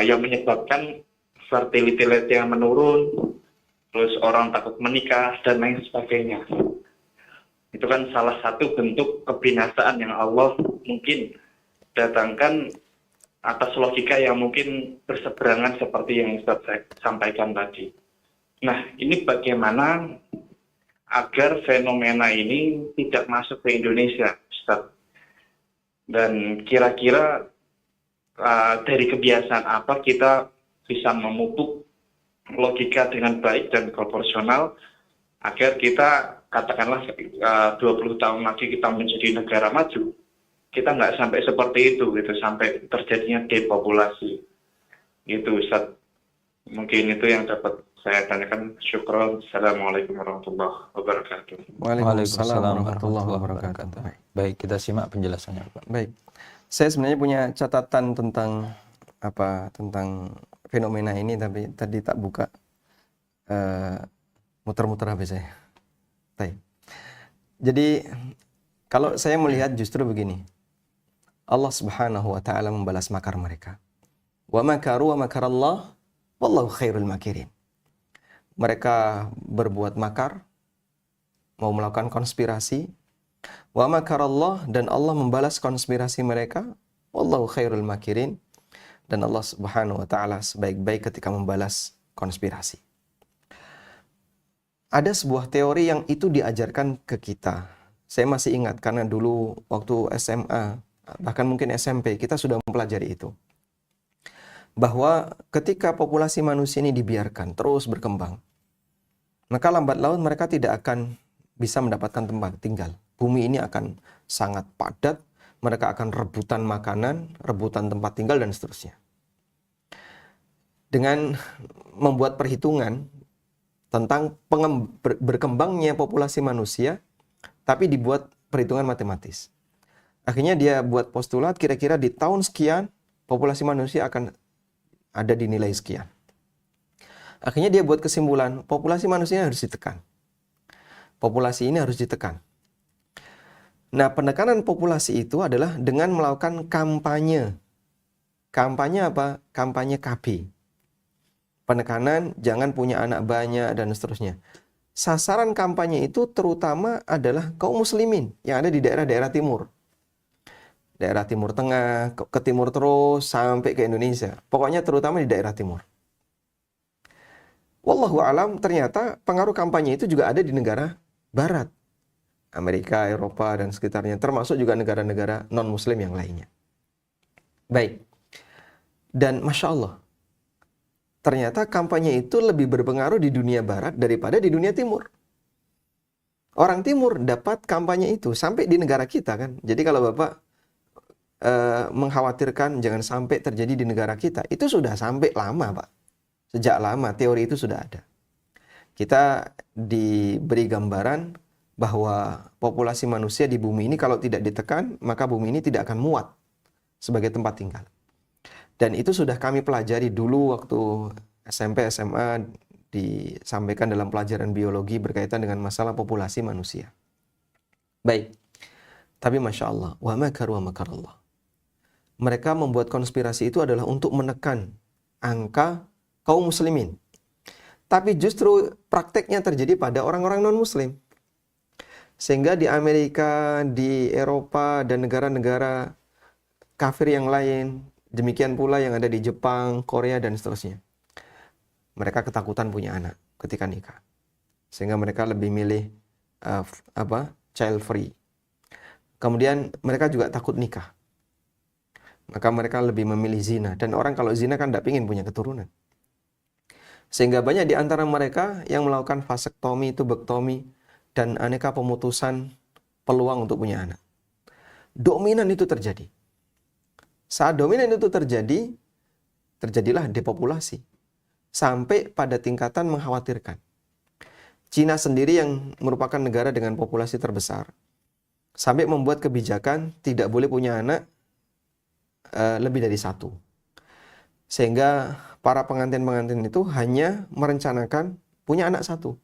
yang menyebabkan fertility rate yang menurun, terus orang takut menikah dan lain sebagainya. Itu kan salah satu bentuk kebinasaan yang Allah mungkin datangkan atas logika yang mungkin berseberangan seperti yang Ustaz sampaikan tadi. Nah, ini bagaimana agar fenomena ini tidak masuk ke Indonesia, Ustaz? Dan kira-kira dari kebiasaan apa kita bisa memupuk logika dengan baik dan proporsional agar kita katakanlah 20 tahun lagi kita menjadi negara maju, kita nggak sampai seperti itu gitu, sampai terjadinya depopulasi. Itu Ustaz. Mungkin itu yang dapat saya tanyakan. Syukron. Assalamualaikum warahmatullahi wabarakatuh. Waalaikumsalam warahmatullahi wabarakatuh. Baik. Baik, kita simak penjelasannya, Pak. Baik. Saya sebenarnya punya catatan tentang fenomena ini, tapi tadi tak buka, muter-muter HP saya. Baik. Jadi kalau saya melihat justru begini. Allah Subhanahu wa taala membalas makar mereka. Wa makaru wa makarallah wallahu khairul makirin. Mereka berbuat makar, mau melakukan konspirasi. Wa makarallah, dan Allah membalas konspirasi mereka. Wallahu khairul makirin, dan Allah Subhanahu wa taala sebaik-baik ketika membalas konspirasi. Ada sebuah teori yang itu diajarkan ke kita. Saya masih ingat karena dulu waktu SMA, bahkan mungkin SMP, kita sudah mempelajari itu. Bahwa ketika populasi manusia ini dibiarkan terus berkembang, maka lambat laun mereka tidak akan bisa mendapatkan tempat tinggal. Bumi ini akan sangat padat, mereka akan rebutan makanan, rebutan tempat tinggal, dan seterusnya. Dengan membuat perhitungan tentang berkembangnya populasi manusia, tapi dibuat perhitungan matematis. Akhirnya dia buat postulat, kira-kira di tahun sekian, populasi manusia akan ada di nilai sekian. Akhirnya dia buat kesimpulan, populasi manusia harus ditekan. Populasi ini harus ditekan. Nah, penekanan populasi itu adalah dengan melakukan kampanye. Kampanye apa? Kampanye KB. Penekanan, jangan punya anak banyak, dan seterusnya. Sasaran kampanye itu terutama adalah kaum muslimin yang ada di daerah-daerah timur. Daerah Timur Tengah, ke timur terus, sampai ke Indonesia. Pokoknya terutama di daerah timur. Wallahu alam, ternyata pengaruh kampanye itu juga ada di negara barat. Amerika, Eropa, dan sekitarnya. Termasuk juga negara-negara non-muslim yang lainnya. Baik. Dan Masya Allah, ternyata kampanye itu lebih berpengaruh di dunia barat daripada di dunia timur. Orang timur dapat kampanye itu sampai di negara kita kan. Jadi kalau Bapak mengkhawatirkan jangan sampai terjadi di negara kita, itu sudah sampai lama, Pak. Sejak lama teori itu sudah ada. Kita diberi gambaran bahwa populasi manusia di bumi ini kalau tidak ditekan, maka bumi ini tidak akan muat sebagai tempat tinggal. Dan itu sudah kami pelajari dulu waktu SMP, SMA, disampaikan dalam pelajaran biologi berkaitan dengan masalah populasi manusia. Baik. Tapi Masya Allah, wa makaru wa makarallah. Mereka membuat konspirasi itu adalah untuk menekan angka kaum muslimin. Tapi justru prakteknya terjadi pada orang-orang non-muslim. Sehingga di Amerika, di Eropa, dan negara-negara kafir yang lain, demikian pula yang ada di Jepang, Korea, dan seterusnya. Mereka ketakutan punya anak ketika nikah. Sehingga mereka lebih milih child free. Kemudian mereka juga takut nikah. Maka mereka lebih memilih zina. Dan orang kalau zina kan tidak ingin punya keturunan. Sehingga banyak di antara mereka yang melakukan vasektomi, tubektomi, dan aneka pemutusan peluang untuk punya anak. Dominan itu terjadi. Saat dominan itu terjadi, terjadilah depopulasi. Sampai pada tingkatan mengkhawatirkan. Cina sendiri yang merupakan negara dengan populasi terbesar, sampai membuat kebijakan tidak boleh punya anak lebih dari satu. Sehingga para pengantin-pengantin itu hanya merencanakan punya anak satu.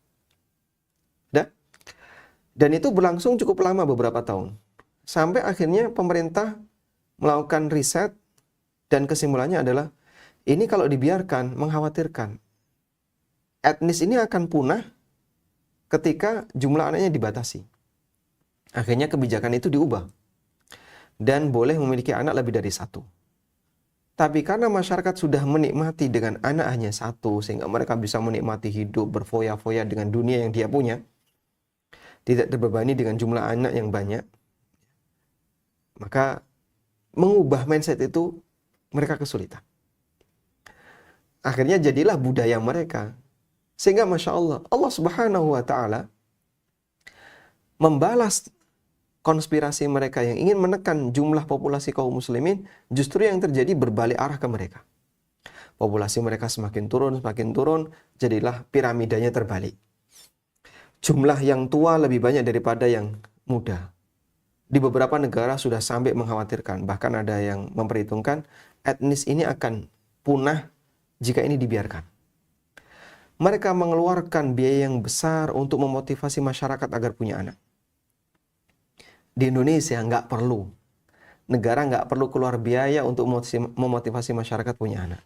Dan itu berlangsung cukup lama, beberapa tahun. Sampai akhirnya pemerintah melakukan riset dan kesimpulannya adalah ini kalau dibiarkan mengkhawatirkan. Etnis ini akan punah ketika jumlah anaknya dibatasi. Akhirnya kebijakan itu diubah. Dan boleh memiliki anak lebih dari satu. Tapi karena masyarakat sudah menikmati dengan anak hanya satu, sehingga mereka bisa menikmati hidup, berfoya-foya dengan dunia yang dia punya, tidak terbebani dengan jumlah anak yang banyak, maka mengubah mindset itu mereka kesulitan. Akhirnya jadilah budaya mereka Sehingga Masya Allah, Allah Subhanahu wa Ta'ala membalas konspirasi mereka yang ingin menekan jumlah populasi kaum muslimin, justru yang terjadi berbalik arah ke mereka. Populasi mereka semakin turun, jadilah piramidanya terbalik. Jumlah yang tua lebih banyak daripada yang muda. Di beberapa negara sudah sampai mengkhawatirkan, bahkan ada yang memperhitungkan etnis ini akan punah jika ini dibiarkan. Mereka mengeluarkan biaya yang besar untuk memotivasi masyarakat agar punya anak. Di Indonesia nggak perlu. Negara nggak perlu keluar biaya untuk memotivasi masyarakat punya anak.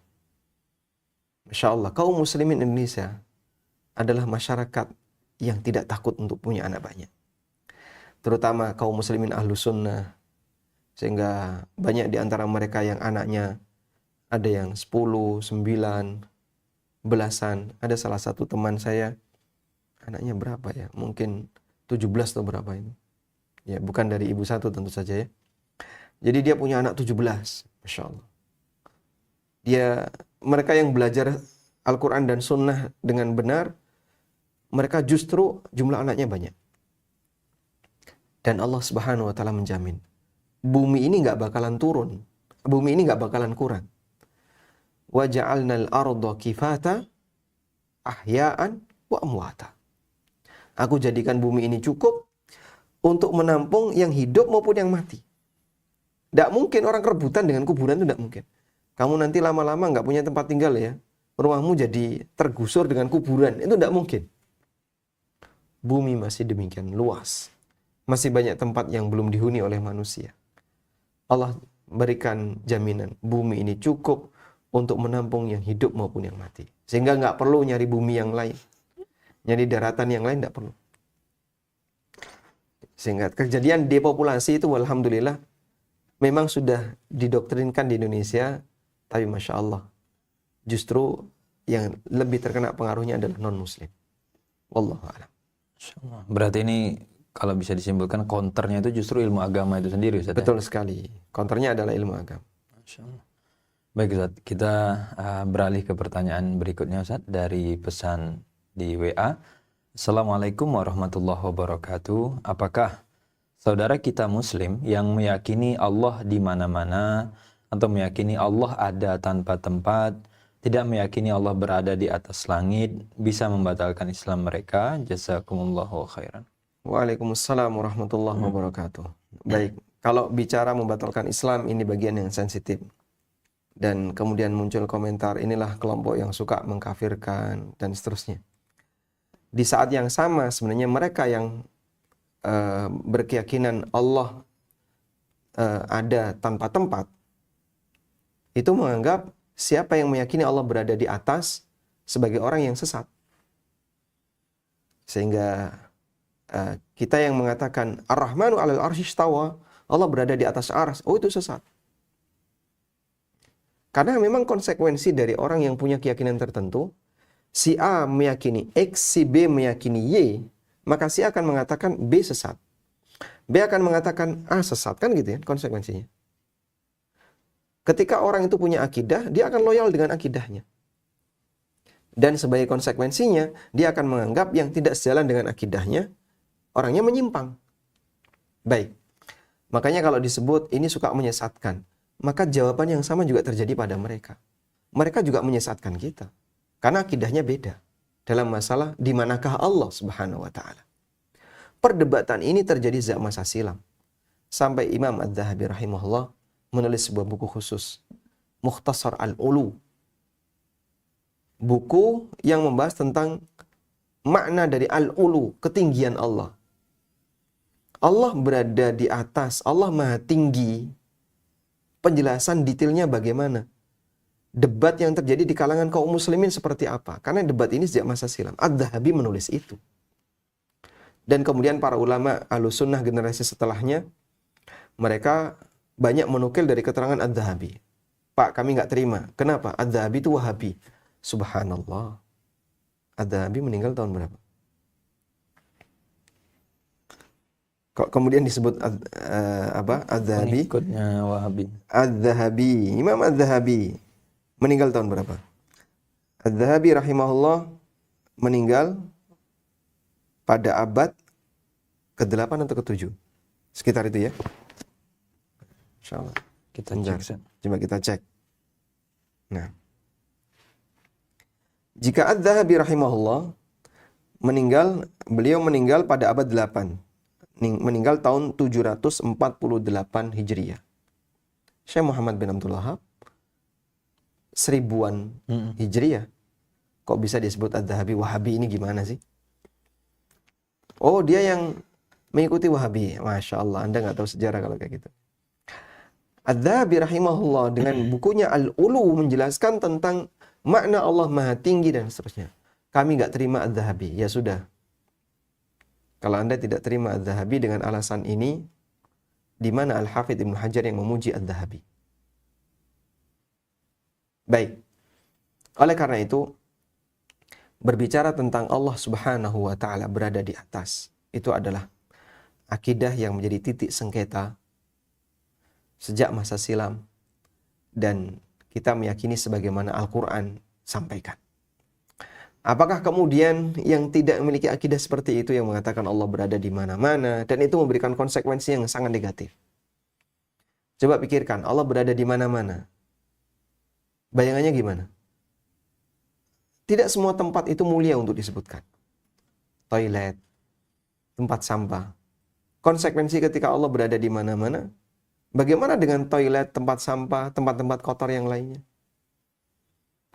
Masya Allah, kaum muslimin Indonesia adalah masyarakat yang tidak takut untuk punya anak banyak. Terutama kaum muslimin Ahlus Sunnah. Sehingga banyak di antara mereka yang anaknya ada yang 10, 9, belasan. Ada salah satu teman saya, anaknya berapa ya? Mungkin 17 atau berapa itu. Ya, bukan dari ibu satu tentu saja ya. Jadi dia punya anak 17. Masya Allah. Mereka yang belajar Al-Quran dan Sunnah dengan benar, mereka justru jumlah anaknya banyak. Dan Allah Subhanahu wa Ta'ala menjamin, bumi ini nggak bakalan turun. Bumi ini nggak bakalan kurang. Wa ja'alnal arda kifata ahya'an wa amwata. Aku jadikan bumi ini cukup untuk menampung yang hidup maupun yang mati. Tidak mungkin orang rebutan dengan kuburan, itu tidak mungkin. Kamu nanti lama-lama nggak punya tempat tinggal ya. Rumahmu jadi tergusur dengan kuburan. Itu tidak mungkin. Bumi masih demikian luas. Masih banyak tempat yang belum dihuni oleh manusia. Allah berikan jaminan bumi ini cukup untuk menampung yang hidup maupun yang mati. Sehingga nggak perlu nyari bumi yang lain. Nyari daratan yang lain tidak perlu. Sehingga kejadian depopulasi itu alhamdulillah memang sudah didoktrinkan di Indonesia. Tapi Masya Allah, justru yang lebih terkena pengaruhnya adalah non-muslim. Wallahu a'lam. Berarti ini kalau bisa disimpulkan counternya itu justru ilmu agama itu sendiri, Ustaz. Betul sekali. Counternya adalah ilmu agama. Masya Allah. Baik Ustaz, kita beralih ke pertanyaan berikutnya Ustaz dari pesan di WA. Assalamualaikum warahmatullahi wabarakatuh. Apakah saudara kita muslim yang meyakini Allah di mana-mana atau meyakini Allah ada tanpa tempat, tidak meyakini Allah berada di atas langit, bisa membatalkan Islam mereka? Jazakumullahu khairan. Waalaikumsalam warahmatullahi wabarakatuh. Baik, kalau bicara membatalkan Islam, ini bagian yang sensitif. Dan kemudian muncul komentar, inilah kelompok yang suka mengkafirkan, dan seterusnya. Di saat yang sama, sebenarnya mereka yang berkeyakinan Allah ada tanpa tempat, itu menganggap siapa yang meyakini Allah berada di atas sebagai orang yang sesat. Sehingga kita yang mengatakan Ar-Rahmanu 'alal 'arsy istawa, Allah berada di atas arsy, oh itu sesat. Karena memang konsekuensi dari orang yang punya keyakinan tertentu, si A meyakini X, si B meyakini Y, maka si A akan mengatakan B sesat. B akan mengatakan A sesat, kan gitu ya konsekuensinya. Ketika orang itu punya akidah, dia akan loyal dengan akidahnya. Dan sebagai konsekuensinya, dia akan menganggap yang tidak sejalan dengan akidahnya, orangnya menyimpang. Baik. Makanya kalau disebut ini suka menyesatkan, maka jawaban yang sama juga terjadi pada mereka. Mereka juga menyesatkan kita. Karena akidahnya beda. Dalam masalah di manakah Allah Subhanahu wa Ta'ala. Perdebatan ini terjadi sejak masa silam. Sampai Imam Adz-Dzahabi rahimahullah menulis sebuah buku khusus, Mukhtasar Al-Ulu. Buku yang membahas tentang makna dari Al-Ulu, ketinggian Allah. Allah berada di atas, Allah maha tinggi. Penjelasan detailnya bagaimana? Debat yang terjadi di kalangan kaum muslimin seperti apa? Karena debat ini sejak masa silam. Adz-Dzahabi menulis itu. Dan kemudian para ulama Ahlus Sunnah generasi setelahnya, mereka banyak menukil dari keterangan Adz-Dzahabi. Pak, kami nggak terima. Kenapa? Adz-Dzahabi itu Wahabi. Subhanallah. Adz-Dzahabi meninggal tahun berapa? Kok kemudian disebut Adz-Dzahabi? Pengikutnya Wahabi. Adz-Dzahabi. Imam Adz-Dzahabi meninggal tahun berapa? Adz-Dzahabi rahimahullah meninggal pada abad ke-8 atau ke-7. Sekitar itu ya. Insyaallah. Kita cek, Ustaz. Coba kita cek. Nah. Jika Adz-Dzahabi rahimahullah beliau meninggal pada abad 8. Meninggal tahun 748 Hijriah. Syekh Muhammad bin Abdul Wahhab 1000-an Hijriah. Kok bisa disebut Adz-Dzahabi? Wahabi ini gimana sih? Oh, dia yang mengikuti Wahabi. Masya Allah, Anda nggak tahu sejarah kalau kayak gitu. Adz-Dzahabi rahimahullah dengan bukunya Al-Ulu menjelaskan tentang makna Allah Maha Tinggi dan seterusnya. Kami nggak terima Adz-Dzahabi. Ya sudah. Kalau Anda tidak terima Adz-Dzahabi dengan alasan ini, di mana Al-Hafidz Ibnu Hajar yang memuji Adz-Dzahabi? Baik. Oleh karena itu, berbicara tentang Allah Subhanahu wa taala berada di atas, itu adalah akidah yang menjadi titik sengketa sejak masa silam, dan kita meyakini sebagaimana Al-Qur'an sampaikan. Apakah kemudian yang tidak memiliki akidah seperti itu yang mengatakan Allah berada di mana-mana dan itu memberikan konsekuensi yang sangat negatif? Coba pikirkan, Allah berada di mana-mana. Bayangannya gimana? Tidak semua tempat itu mulia untuk disebutkan. Toilet, tempat sampah. Konsekuensi ketika Allah berada di mana-mana, bagaimana dengan toilet, tempat sampah, tempat-tempat kotor yang lainnya?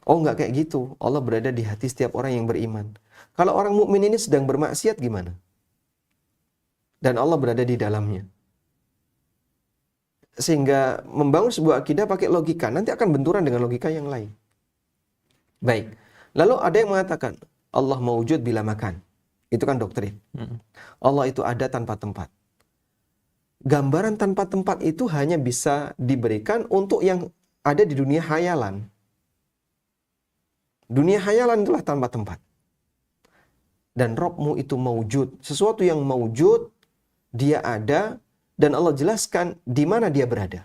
Oh, enggak kayak gitu. Allah berada di hati setiap orang yang beriman. Kalau orang mukmin ini sedang bermaksiat gimana? Dan Allah berada di dalamnya. Sehingga membangun sebuah akidah pakai logika, nanti akan benturan dengan logika yang lain. Baik. Lalu ada yang mengatakan, Allah mawujud bila makan. Itu kan doktrin. Allah itu ada tanpa tempat. Gambaran tanpa tempat itu hanya bisa diberikan untuk yang ada di dunia hayalan. Dunia hayalan itulah tanpa tempat. Dan Rabbmu itu mawujud. Sesuatu yang mawujud, dia ada, dan Allah jelaskan di mana dia berada.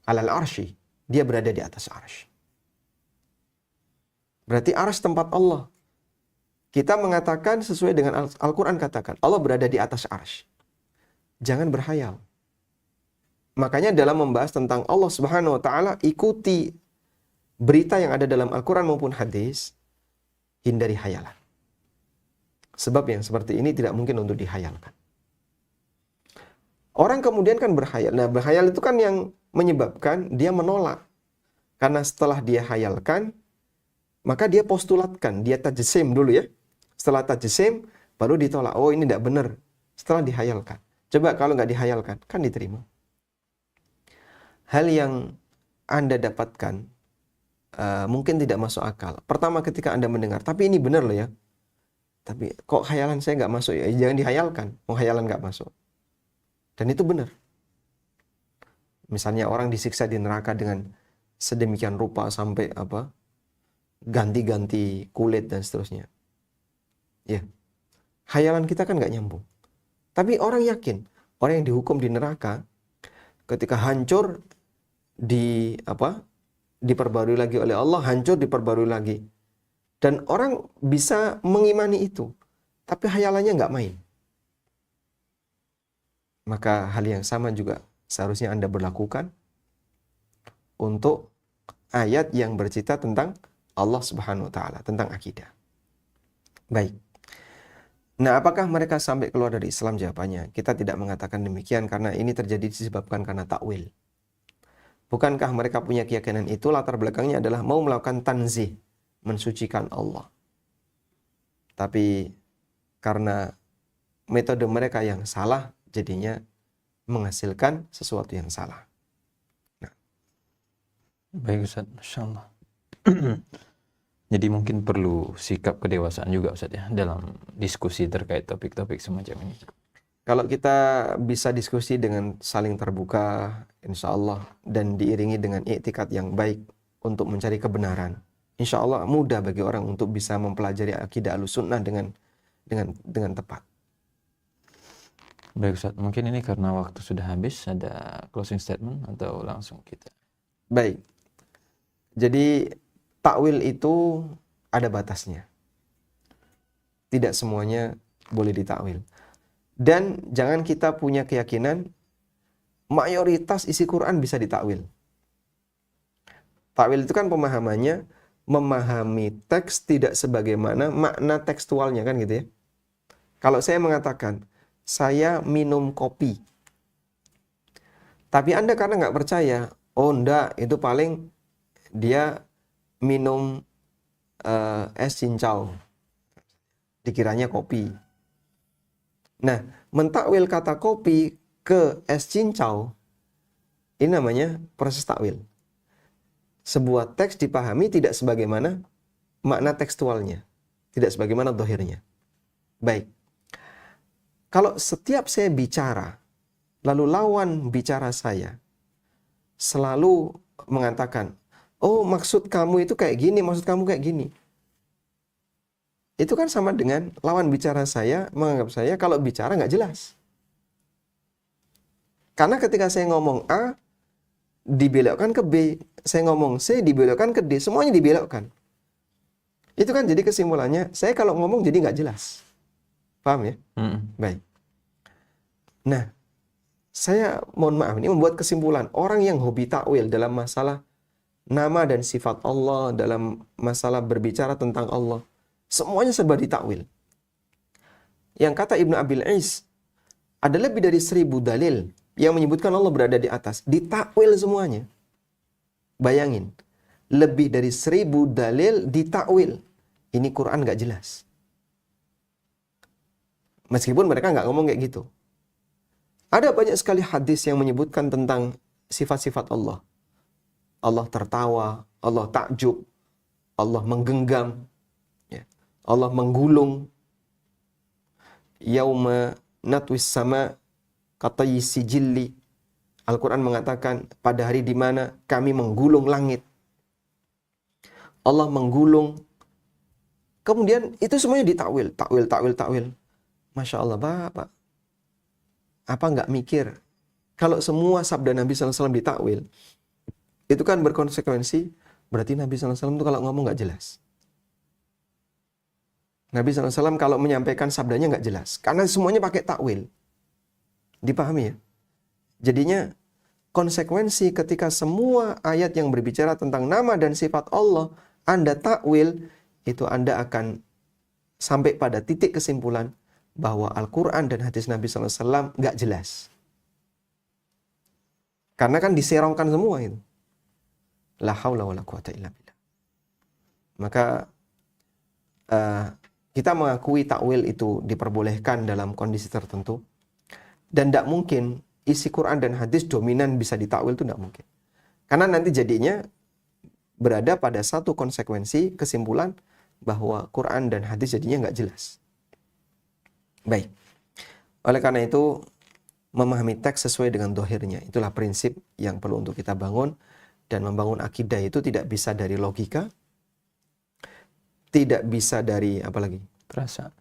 Alal arsy, dia berada di atas arsy. Berarti arsy tempat Allah. Kita mengatakan sesuai dengan Al-Quran katakan, Allah berada di atas arsy. Jangan berhayal. Makanya dalam membahas tentang Allah Subhanahu wa taala, ikuti berita yang ada dalam Al-Quran maupun hadis, hindari hayalan. Sebab yang seperti ini tidak mungkin untuk dihayalkan. Orang kemudian kan berhayal. Nah, berhayal itu kan yang menyebabkan dia menolak. Karena setelah dia hayalkan, maka dia postulatkan, dia tajsim dulu ya. Setelah tajsim, baru ditolak. Oh, ini tidak benar. Setelah dihayalkan. Coba kalau nggak dihayalkan, kan diterima. Hal yang Anda dapatkan mungkin tidak masuk akal. Pertama ketika Anda mendengar, tapi ini benar loh ya. Tapi kok khayalan saya nggak masuk ya? Jangan dihayalkan. Mau khayalan nggak masuk. Dan itu benar. Misalnya orang disiksa di neraka dengan sedemikian rupa sampai ganti-ganti kulit dan seterusnya. Ya, khayalan kita kan nggak nyambung. Tapi orang yakin, orang yang dihukum di neraka, ketika hancur diperbarui lagi oleh Allah, hancur diperbarui lagi. Dan orang bisa mengimani itu, tapi khayalannya nggak main. Maka hal yang sama juga seharusnya Anda berlakukan untuk ayat yang bercerita tentang Allah Subhanahu wa taala, tentang akidah. Baik. Nah, apakah mereka sampai keluar dari Islam? Jawabannya, kita tidak mengatakan demikian karena ini terjadi disebabkan karena takwil. Bukankah mereka punya keyakinan itu latar belakangnya adalah mau melakukan tanzih, mensucikan Allah. Tapi karena metode mereka yang salah, jadinya menghasilkan sesuatu yang salah. Nah. Baik Ustaz, Masya Allah. Jadi mungkin perlu sikap kedewasaan juga Ustaz ya dalam diskusi terkait topik-topik semacam ini. Kalau kita bisa diskusi dengan saling terbuka, insya Allah, dan diiringi dengan i'tikad yang baik untuk mencari kebenaran, insya Allah mudah bagi orang untuk bisa mempelajari akidah Ahlussunnah dengan tepat. Baik Ustaz, mungkin ini karena waktu sudah habis, ada closing statement atau langsung kita? Baik. Jadi takwil itu ada batasnya. tidak semuanya boleh ditakwil. Dan jangan kita punya keyakinan mayoritas isi Quran bisa ditakwil. Takwil itu kan pemahamannya memahami teks tidak sebagaimana makna tekstualnya, kan gitu ya. Kalau saya mengatakan saya minum kopi, tapi Anda karena nggak percaya, oh enggak, itu paling dia minum es cincau, dikiranya kopi. Nah, mentakwil kata kopi ke es cincau, ini namanya proses takwil. Sebuah teks dipahami tidak sebagaimana makna tekstualnya, tidak sebagaimana dhahirnya. Baik. Kalau setiap saya bicara, lalu lawan bicara saya selalu mengatakan, oh maksud kamu itu kayak gini, maksud kamu kayak gini. Itu kan sama dengan lawan bicara saya menganggap saya kalau bicara nggak jelas. Karena ketika saya ngomong A, dibelokkan ke B. Saya ngomong C, dibelokkan ke D. Semuanya dibelokkan. Itu kan jadi kesimpulannya, saya kalau ngomong jadi nggak jelas. Paham ya? Baik. Nah, saya mohon maaf ini membuat kesimpulan. Orang yang hobi takwil dalam masalah nama dan sifat Allah, dalam masalah berbicara tentang Allah, semuanya serba ditakwil. Yang kata Ibnu Abil Is, ada lebih dari 1000 dalil yang menyebutkan Allah berada di atas. Ditakwil semuanya. Bayangin, lebih dari 1000 dalil ditakwil. Ini Quran nggak jelas. Meskipun mereka nggak ngomong kayak gitu. Ada banyak sekali hadis yang menyebutkan tentang sifat-sifat Allah. Allah tertawa, Allah takjub, Allah menggenggam, Allah menggulung. Yauma natwis sama katai sijilli. Al-Quran mengatakan pada hari di mana kami menggulung langit. Allah menggulung. Kemudian itu semuanya ditakwil. Takwil. Masya Allah, Bapak. Apa nggak mikir? Kalau semua sabda Nabi SAW ditakwil, itu kan berkonsekuensi, berarti Nabi SAW itu kalau ngomong nggak jelas. Nabi SAW kalau menyampaikan sabdanya nggak jelas. Karena semuanya pakai takwil. Dipahami ya? Jadinya konsekuensi ketika semua ayat yang berbicara tentang nama dan sifat Allah Anda takwil, itu Anda akan sampai pada titik kesimpulan bahwa Al-Quran dan hadis Nabi SAW nggak jelas. Karena kan diserongkan semua itu. La haula wa la quwata illa billah. Maka kita mengakui takwil itu diperbolehkan dalam kondisi tertentu. Dan tidak mungkin isi Quran dan hadis dominan bisa ditakwil, itu tidak mungkin. Karena nanti jadinya berada pada satu konsekuensi kesimpulan bahwa Quran dan hadis jadinya nggak jelas. Baik. Oleh karena itu, memahami teks sesuai dengan dohirnya. Itulah prinsip yang perlu untuk kita bangun. Dan membangun akidah itu tidak bisa dari logika, tidak bisa dari apa lagi?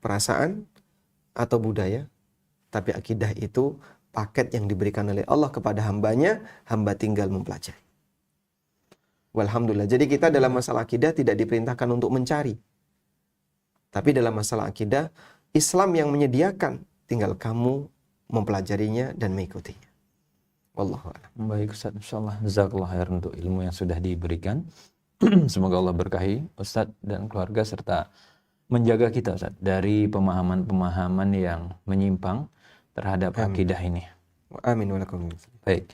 Perasaan atau budaya. Tapi akidah itu paket yang diberikan oleh Allah kepada hambanya, hamba tinggal mempelajari. Walhamdulillah. Jadi kita dalam masalah akidah tidak diperintahkan untuk mencari. Tapi dalam masalah akidah, Islam yang menyediakan, tinggal kamu mempelajarinya dan mengikutinya. Wallahu a'lam. Baik Ustaz, insyaallah jazakallahu khairan untuk ilmu yang sudah diberikan. Semoga Allah berkahi Ustaz dan keluarga serta menjaga kita Ustaz dari pemahaman-pemahaman yang menyimpang terhadap akidah ini. Amin walakum. Baik.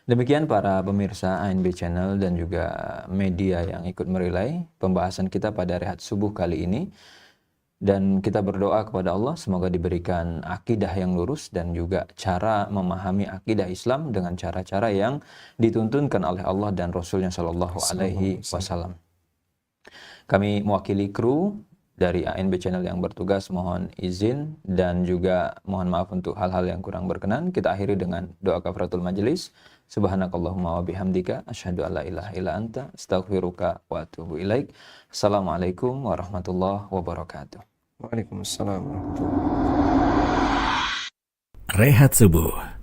Demikian para pemirsa ANB Channel dan juga media yang ikut merelay pembahasan kita pada rehat subuh kali ini. Dan kita berdoa kepada Allah semoga diberikan akidah yang lurus dan juga cara memahami akidah Islam dengan cara-cara yang dituntunkan oleh Allah dan Rasulnya Shallallahu Alaihi Wasallam. Kami mewakili kru dari ANB Channel yang bertugas mohon izin dan juga mohon maaf untuk hal-hal yang kurang berkenan. Kita akhiri dengan doa kafaratul majelis. Subhanakallahumma wa bihamdika asyhadu an la ilaha illa anta astaghfiruka wa atubu ilaik. Assalamualaikum warahmatullahi wabarakatuh. Waalaikumsalam warahmatullahi wabarakatuh. Rehat subuh